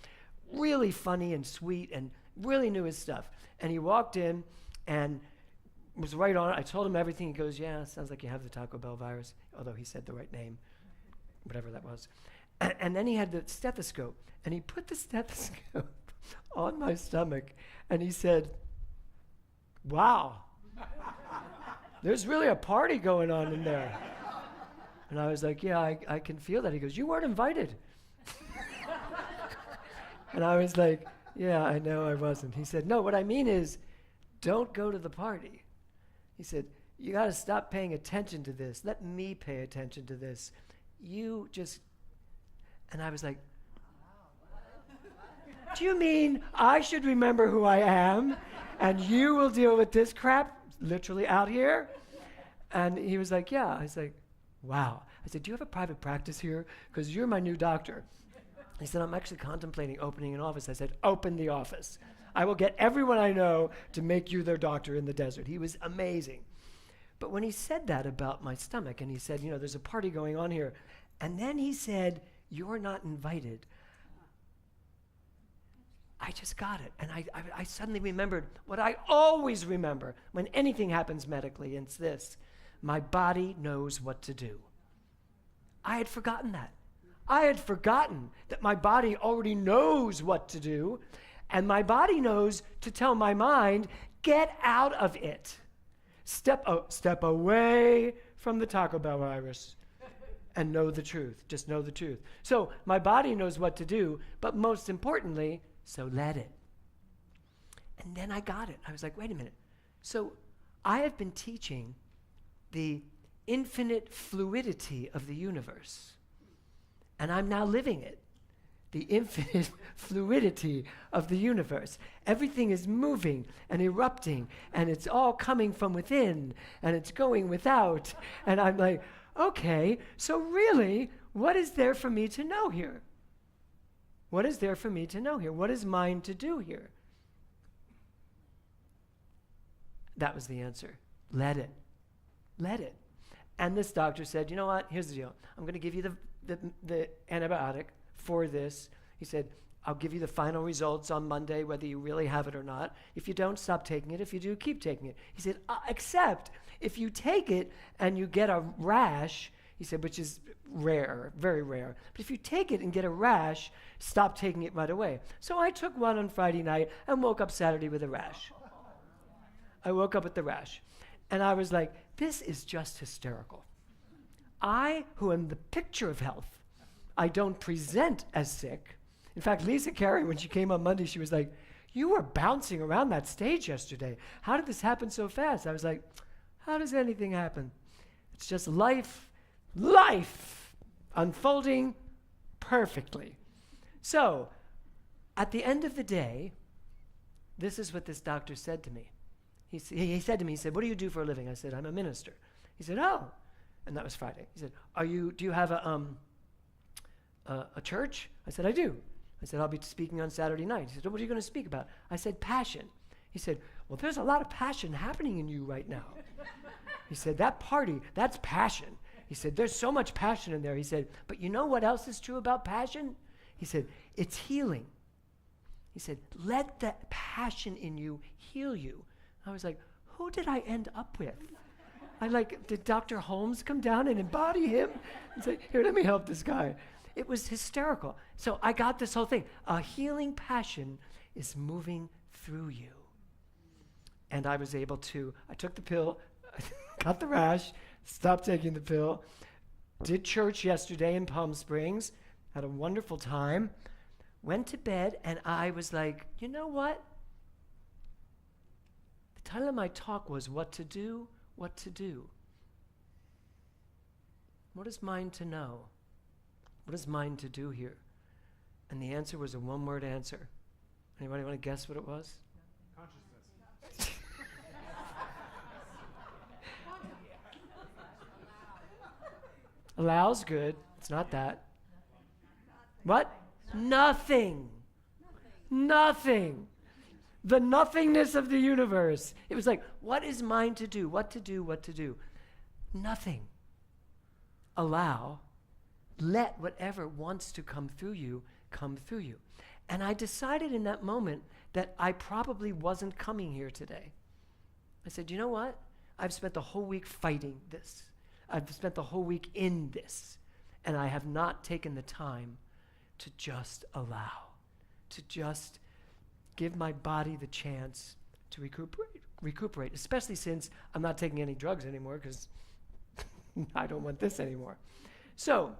really funny and sweet and really knew his stuff. And he walked in and was right on it. I told him everything. He goes, yeah, sounds like you have the Taco Bell virus, although he said the right name, whatever that was. And then he had the stethoscope, and he put the stethoscope on my stomach, and he said, wow, there's really a party going on in there. And I was like, yeah, I can feel that. He goes, you weren't invited. And I was like, yeah, I know I wasn't. He said, no, what I mean is, don't go to the party. He said, you got to stop paying attention to this. Let me pay attention to this. You just, and I was like, do you mean I should remember who I am and you will deal with this crap literally out here? And he was like, yeah. I was like, wow. I said, do you have a private practice here? Because you're my new doctor. He said, I'm actually contemplating opening an office. I said, open the office. I will get everyone I know to make you their doctor in the desert. He was amazing. But when he said that about my stomach, and he said, you know, there's a party going on here, and then he said, you're not invited, I just got it. And I suddenly remembered what I always remember when anything happens medically, and it's this: my body knows what to do. I had forgotten that. I had forgotten that my body already knows what to do, and my body knows to tell my mind, get out of it. Step away from the Taco Bell virus and know the truth. Just know the truth. So my body knows what to do, but most importantly, so let it. And then I got it. I was like, wait a minute. So I have been teaching the infinite fluidity of the universe, and I'm now living it. The infinite fluidity of the universe. Everything is moving and erupting, and it's all coming from within, and it's going without. And I'm like, okay, so really, what is there for me to know here? What is there for me to know here? What is mine to do here? That was the answer. Let it. Let it. And this doctor said, you know what? Here's the deal. I'm going to give you the antibiotic for this. He said, I'll give you the final results on Monday, whether you really have it or not. If you don't, stop taking it. If you do, keep taking it. He said, except if you take it and you get a rash, he said, which is rare, very rare. But if you take it and get a rash, stop taking it right away. So I took one on Friday night and woke up Saturday with a rash. I woke up with the rash. And I was like, this is just hysterical. I, who am the picture of health, I don't present as sick. In fact, Lisa Carey, when she came on Monday, she was like, you were bouncing around that stage yesterday. How did this happen so fast? I was like, how does anything happen? It's just life unfolding perfectly. So, at the end of the day, this is what this doctor said to me. He said to me, he said, what do you do for a living? I said, I'm a minister. He said, oh. And that was Friday. He said, do you have a church? I said, I do. I said, I'll be speaking on Saturday night. He said, what are you going to speak about? I said, passion. He said, well, there's a lot of passion happening in you right now. He said, that party, that's passion. He said, there's so much passion in there. He said, but you know what else is true about passion? He said, it's healing. He said, let that passion in you heal you. I was like, who did I end up with? Did Dr. Holmes come down and embody him? And say, here, let me help this guy. It was hysterical. So I got this whole thing. A healing passion is moving through you. And I was able to, I took the pill, got the rash, stopped taking the pill, did church yesterday in Palm Springs, had a wonderful time, went to bed, and I was like, you know what? The title of my talk was What to Do, What to Do. What is mine to know? What is mine to do here? And the answer was a one-word answer. Anybody want to guess what it was? Consciousness. Allow's good. It's not that. What? Nothing. Nothing. The nothingness of the universe. It was like, what is mine to do? What to do? What to do? Nothing. allow, let whatever wants to come through you come through you. And I decided in that moment that I probably wasn't coming here today. I said, you know what? I've spent the whole week fighting this. I've spent the whole week in this. And I have not taken the time to just allow, to just give my body the chance to recuperate, especially since I'm not taking any drugs anymore because I don't want this anymore. So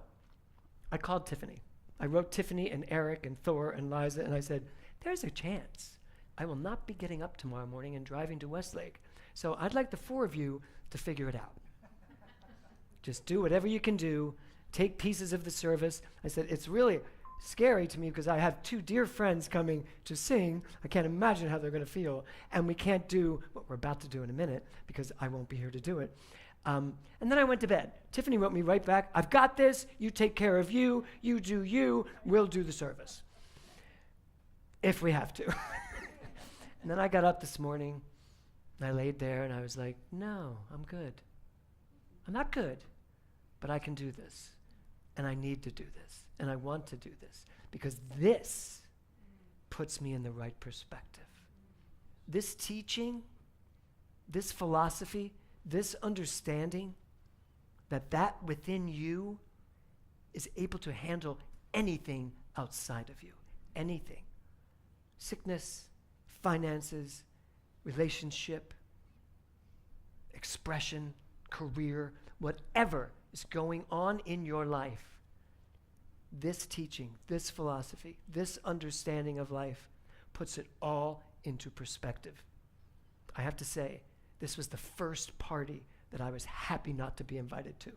I called Tiffany. I wrote Tiffany and Eric and Thor and Liza, and I said, there's a chance I will not be getting up tomorrow morning and driving to Westlake. So I'd like the 4 of you to figure it out. Just do whatever you can do. Take pieces of the service. I said, it's really scary to me because I have 2 dear friends coming to sing. I can't imagine how they're going to feel. And we can't do what we're about to do in a minute because I won't be here to do it. And then I went to bed. Tiffany wrote me right back, I've got this. You take care of you. You do you. We'll do the service. If we have to. And then I got up this morning, and I laid there, and I was like, no, I'm good. I'm not good, but I can do this. And I need to do this. And I want to do this. Because this puts me in the right perspective. This teaching, this philosophy, this understanding that within you is able to handle anything outside of you. Anything. Sickness, finances, relationship, expression, career, whatever is going on in your life, this teaching, this philosophy, this understanding of life puts it all into perspective. I have to say, this was the first party that I was happy not to be invited to.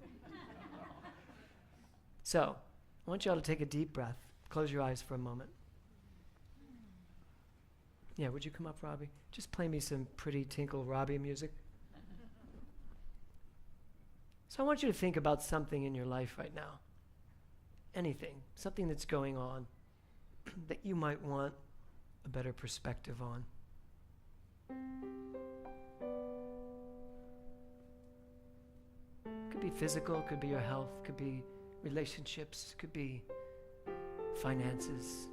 So, I want you all to take a deep breath. Close your eyes for a moment. Yeah, would you come up, Robbie? Just play me some pretty Tinkle Robbie music. So I want you to think about something in your life right now. Anything, something that's going on that you might want a better perspective on. Could be physical, could be your health, could be relationships, could be finances.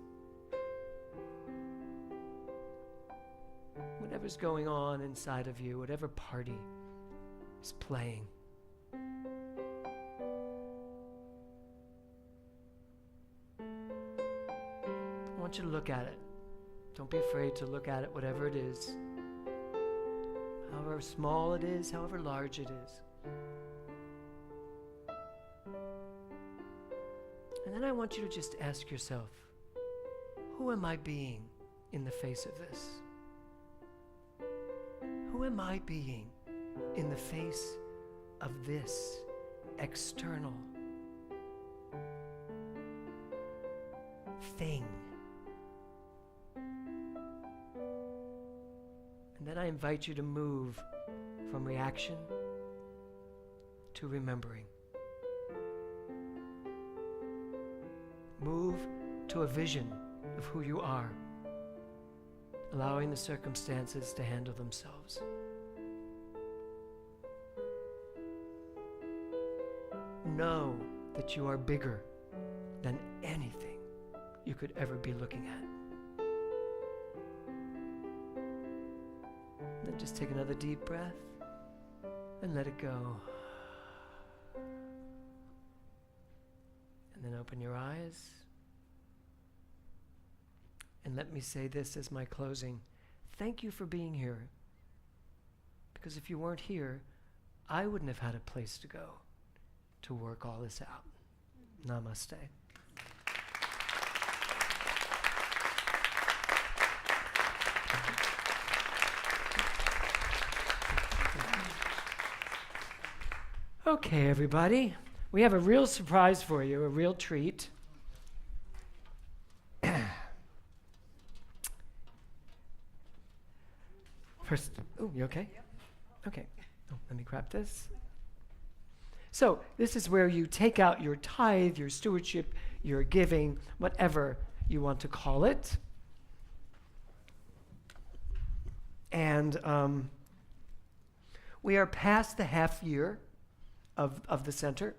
Whatever's going on inside of you, whatever party is playing. I want you to look at it. Don't be afraid to look at it, whatever it is. However small it is, however large it is. And then I want you to just ask yourself, who am I being in the face of this? Who am I being in the face of this external thing? And then I invite you to move from reaction to remembering. Move to a vision of who you are, allowing the circumstances to handle themselves. Know that you are bigger than anything you could ever be looking at. Then just take another deep breath and let it go. And then open your eyes. And let me say this as my closing. Thank you for being here. Because if you weren't here, I wouldn't have had a place to go to work all this out. Namaste. Okay, everybody. We have a real surprise for you, a real treat. First, oh, you okay? Yep. Okay. Oh, let me grab this. So, this is where you take out your tithe, your stewardship, your giving, whatever you want to call it. And we are past the half year of the center.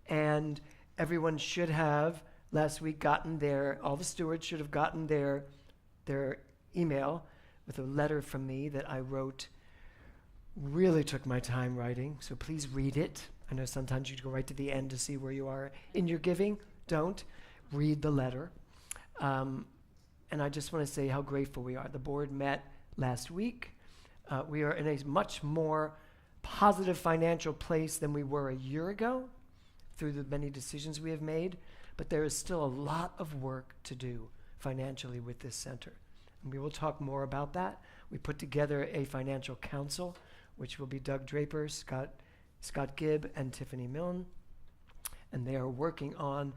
and everyone should have last week all the stewards should have gotten their email with a letter from me that I wrote. Really took my time writing, so please read it. I know sometimes you go right to the end to see where you are in your giving. Don't. Read the letter. And I just want to say how grateful we are. The board met last week. We are in a much more positive financial place than we were a year ago through the many decisions we have made, but there is still a lot of work to do financially with this center. And we will talk more about that. We put together a financial council, which will be Doug Draper, Scott Gibb, and Tiffany Mellon. And they are working on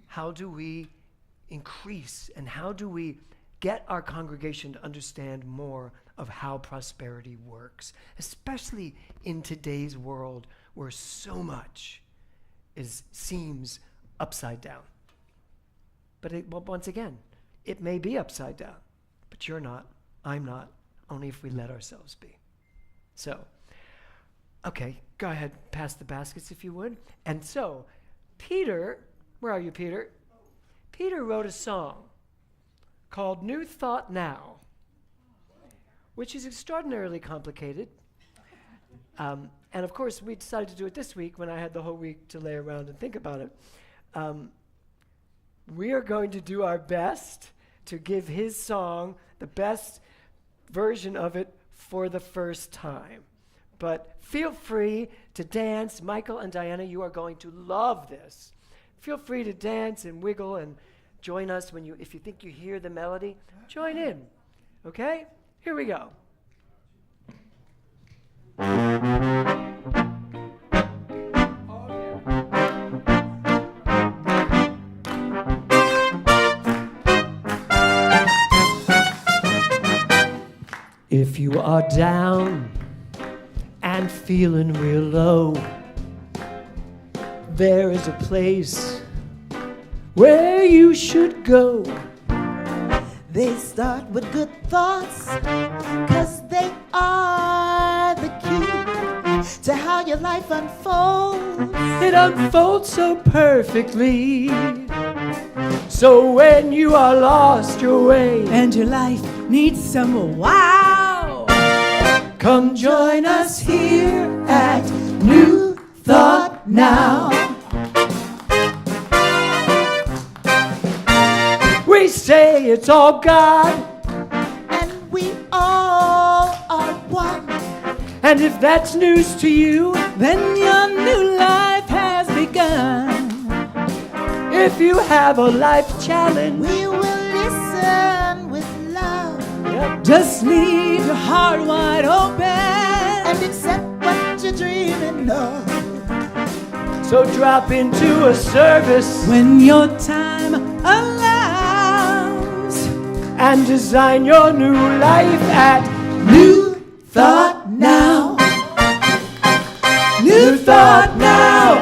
how do we increase and how do we get our congregation to understand more of how prosperity works, especially in today's world where so much seems upside down. But once again, it may be upside down, but you're not, I'm not, only if we let ourselves be. So, okay, go ahead, pass the baskets if you would. And so, Peter, where are you, Peter? Peter wrote a song called New Thought Now, which is extraordinarily complicated. And of course, we decided to do it this week when I had the whole week to lay around and think about it. We are going to do our best to give his song the best version of it for the first time. But feel free to dance. Michael and Diana, you are going to love this. Feel free to dance and wiggle and join us if you think you hear the melody, join in. Okay? Here we go. If you are down and feeling real low, there is a place where you should go. They start with good thoughts, 'cause they are the key to how your life unfolds. It unfolds so perfectly. So when you are lost your way And your life needs some wow, come join us here at New Thought Now. We say it's all God, And we all are one. and if that's news to you, Then your new life has begun. if you have a life challenge, We will listen with love. yep, Just leave your heart wide open and accept what you're dreaming of. so drop into a service When your time allows, and design your new life at New Thought Now. New Thought Now.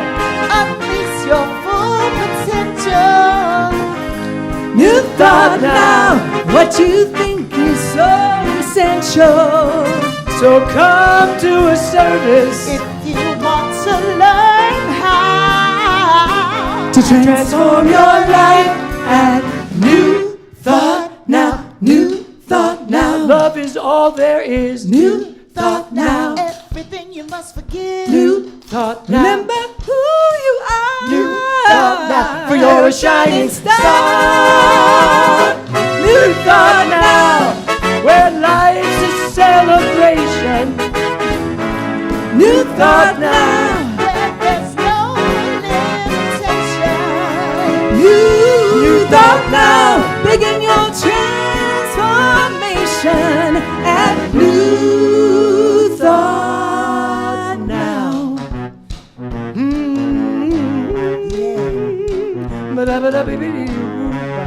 Unleash your full potential. New Thought Now. What you think is so essential. So come to a service If you want to learn how to transform your life at New Thought Now. New Thought Now. Love is all there is. New Thought Now. Everything you must forgive. New thought now. Remember who you are. New thought now. For you're a shining star. New thought now. Where life's a celebration. New Thought Now. Where there's no limitation. New Thought Now. Begin your transformation at New Thought Now.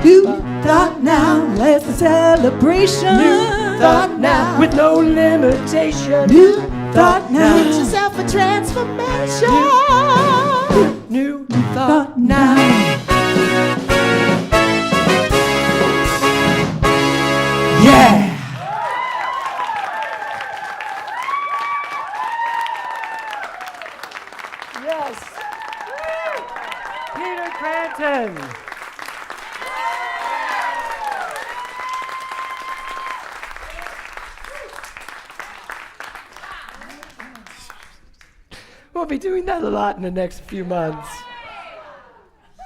New Thought Now. Let's a celebration. New thought now. With no limitation. New Thought Now. Get yourself a transformation. New thought Thought Now. Yeah. Yes. We'll be doing that a lot in the next few months.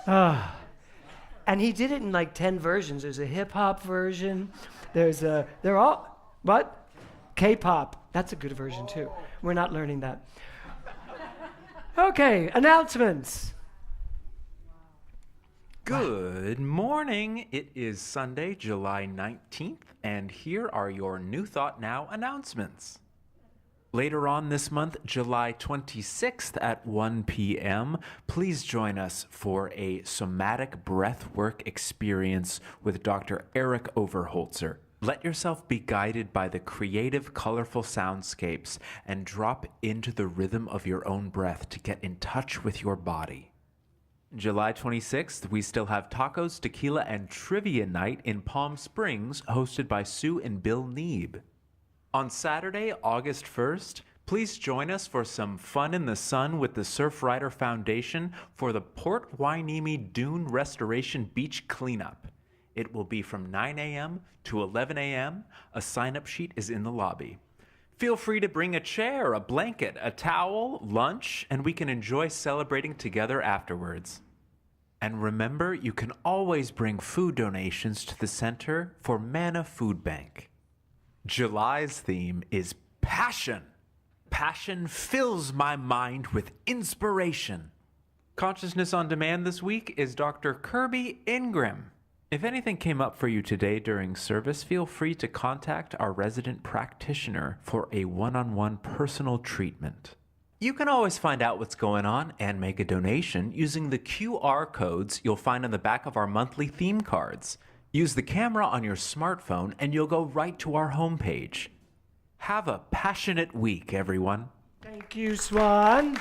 And he did it in like 10 versions. There's a hip-hop version. They're all, what? K-pop. That's a good version too. We're not learning that. Okay, announcements. Good morning. It is Sunday, July 19th, and here are your New Thought Now announcements. Later on this month, July 26th at 1 p.m., please join us for a somatic breathwork experience with Dr. Eric Overholzer. Let yourself be guided by the creative, colorful soundscapes and drop into the rhythm of your own breath to get in touch with your body. July 26th, we still have Tacos, Tequila, and Trivia Night in Palm Springs, hosted by Sue and Bill Neeb. On Saturday, August 1st, please join us for some fun in the sun with the Surfrider Foundation for the Port Hueneme Dune Restoration Beach Cleanup. It will be from 9 a.m. to 11 a.m. A sign-up sheet is in the lobby. Feel free to bring a chair, a blanket, a towel, lunch, and we can enjoy celebrating together afterwards. And remember, you can always bring food donations to the Center for Manna Food Bank. July's theme is passion. Passion fills my mind with inspiration. Consciousness on Demand this week is Dr. Kirby Ingram. If anything came up for you today during service, feel free to contact our resident practitioner for a one-on-one personal treatment. You can always find out what's going on and make a donation using the QR codes you'll find on the back of our monthly theme cards. Use the camera on your smartphone and you'll go right to our homepage. Have a passionate week, everyone. Thank you, Swan.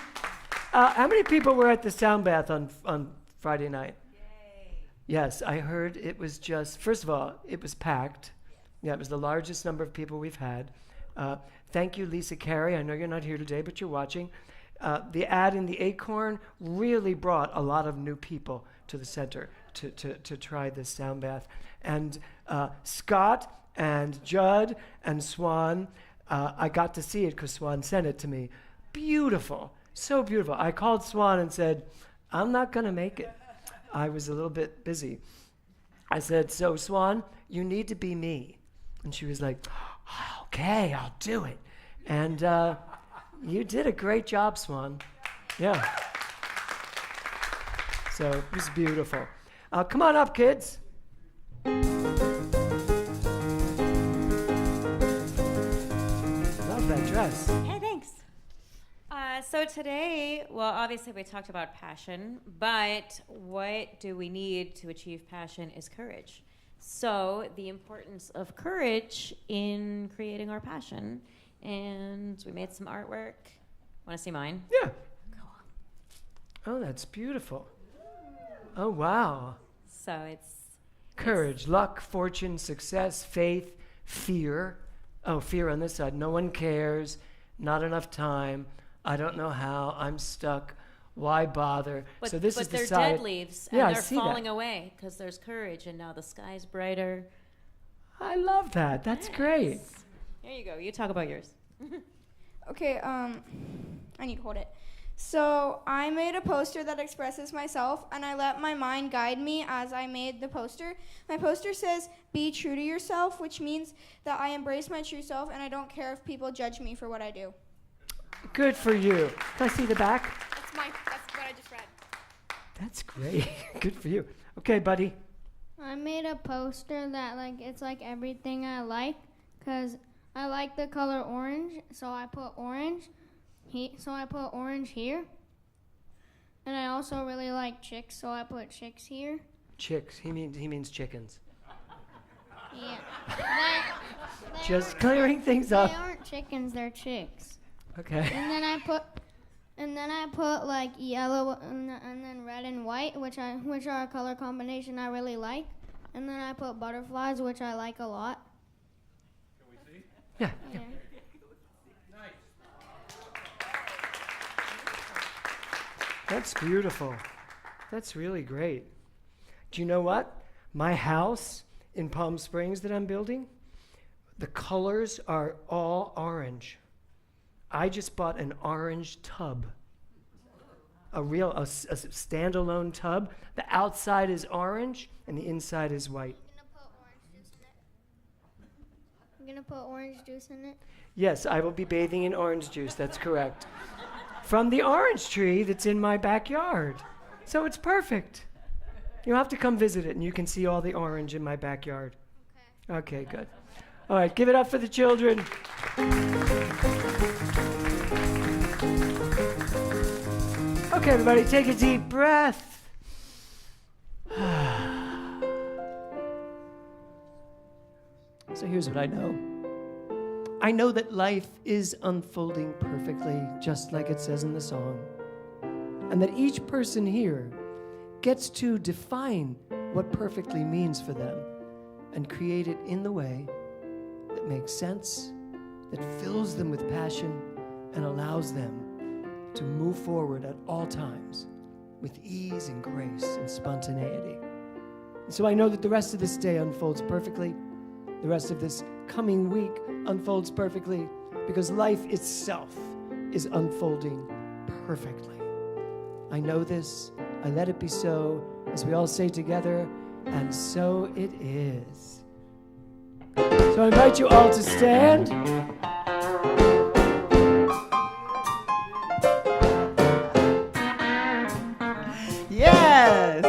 How many people were at the sound bath on Friday night? Yay. Yes, I heard it was just, first of all, it was packed. Yeah, it was the largest number of people we've had. Thank you, Lisa Carey. I know you're not here today, but you're watching. The ad in the Acorn really brought a lot of new people to the center to try this sound bath. And Scott and Judd and Swan, I got to see it because Swan sent it to me. Beautiful, so beautiful. I called Swan and said, I'm not going to make it. I was a little bit busy. I said, so Swan, you need to be me. And she was like, okay, I'll do it. And you did a great job, Swan. Yeah. So it was beautiful. Come on up, kids. Love that dress. Hey, thanks. So today, well, obviously we talked about passion, but what do we need to achieve passion is courage. So the importance of courage in creating our passion. And we made some artwork. Want to see mine? Yeah. Oh, that's beautiful. Oh, wow. So it's courage, luck, fortune, success, faith, fear. Oh, fear on this side. No one cares. Not enough time. I don't know how. I'm stuck. Why bother? But, so this but is the they're side. dead leaves, and Yeah, they're I see falling that. away because there's courage, and now the sky's brighter. I love that. That's great. There you go. You talk about yours. Okay, I need to hold it. So I made a poster that expresses myself, and I let my mind guide me as I made the poster. My poster says, be true to yourself, which means that I embrace my true self, and I don't care if people judge me for what I do. Good for you. Can I see the back? That's what I just read. That's great. Good for you. Okay, buddy. I made a poster that it's like everything I like, because I like the color orange, so I put orange. So I put orange here. And I also really like chicks, so I put chicks here. Chicks. He means chickens. Yeah. Just clearing things up. They aren't chickens, they're chicks. Okay. And then I put like yellow and then red and white, which are a color combination I really like. And then I put butterflies, which I like a lot. Can we see? Yeah. Yeah. That's beautiful. That's really great. Do you know what? My house in Palm Springs that I'm building, the colors are all orange. I just bought an orange tub. a standalone tub. The outside is orange and the inside is white. I'm gonna put orange juice in it. Yes, I will be bathing in orange juice. That's correct. From the orange tree that's in my backyard. So it's perfect. You'll have to come visit it and you can see all the orange in my backyard. Okay, good. All right, give it up for the children. Okay, everybody, take a deep breath. So here's what I know. I know that life is unfolding perfectly, just like it says in the song. And that each person here gets to define what perfectly means for them and create it in the way that makes sense, that fills them with passion, and allows them to move forward at all times with ease and grace and spontaneity. And so I know that the rest of this day unfolds perfectly. The rest of this coming week unfolds perfectly because life itself is unfolding perfectly. I know this. I let it be so, as we all say together, and so it is. So I invite you all to stand. Yes.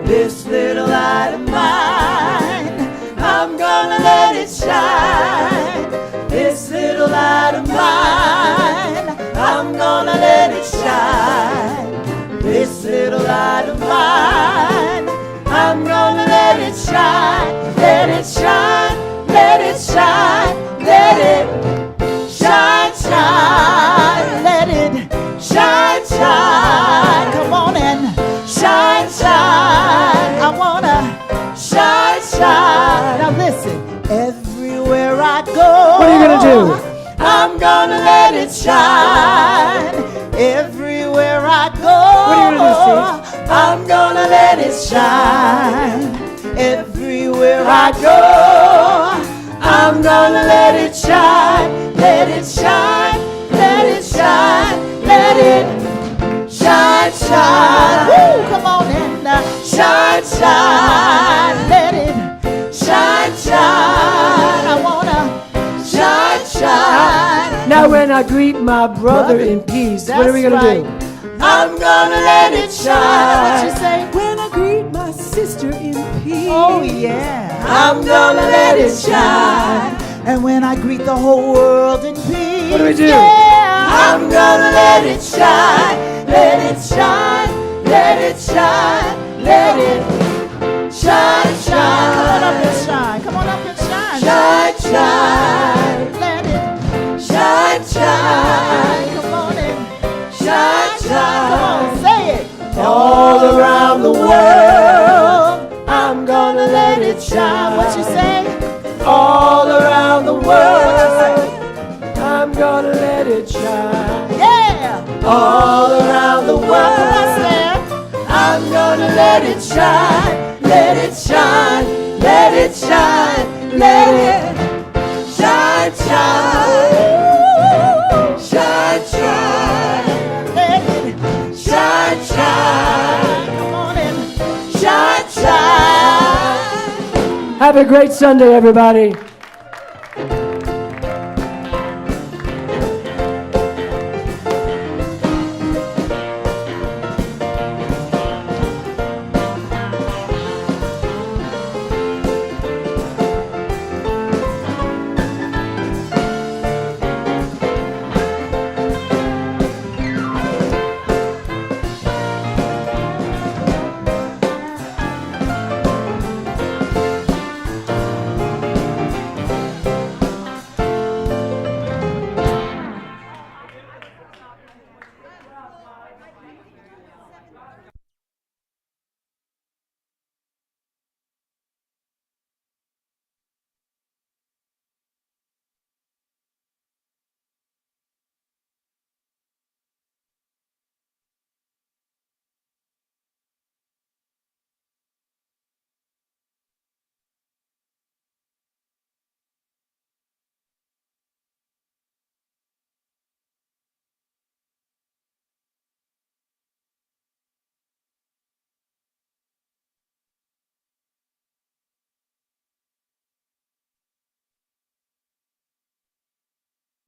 This little light of mine, I'm gonna let it shine. This little light of mine, I'm gonna let it shine. This little light of mine, I'm gonna let it shine. Let it shine, let it shine, let it shine, shine. Let it shine, shine. Come on and shine, shine. I wanna shine, shine. Now listen, everywhere I go, What are you gonna do? I'm gonna let it shine. Everywhere I go, What are you gonna do, Steve? I'm gonna let it shine. Everywhere I go, I'm gonna let it shine. Let it shine, let it shine, let it shine, shine. Woo, come on in, shine, shine. Let it shine, shine. I wanna shine, shine. Now when I greet my brother in peace, what are we gonna do? I'm gonna let it shine. What you say? When I greet my sister in peace. Oh yeah. I'm gonna let it shine. And when I greet the whole world in peace, What do we do? Yeah, I'm gonna let it shine. Let it shine. Let it shine. Let it shine, shine. Come on up and shine. Come on up and shine. Shine, shine. Let it shine, shine. Come on and shine, shine. Come on, say it. All around the world, I'm gonna let it shine. What you say? All around the world, I'm gonna let it shine. yeah. All around the world, I'm gonna let it shine. Let it shine. Let it shine. Let it shine, shine. Shine, shine. Let it shine, shine. Come on and shine, shine. Have a great Sunday, everybody.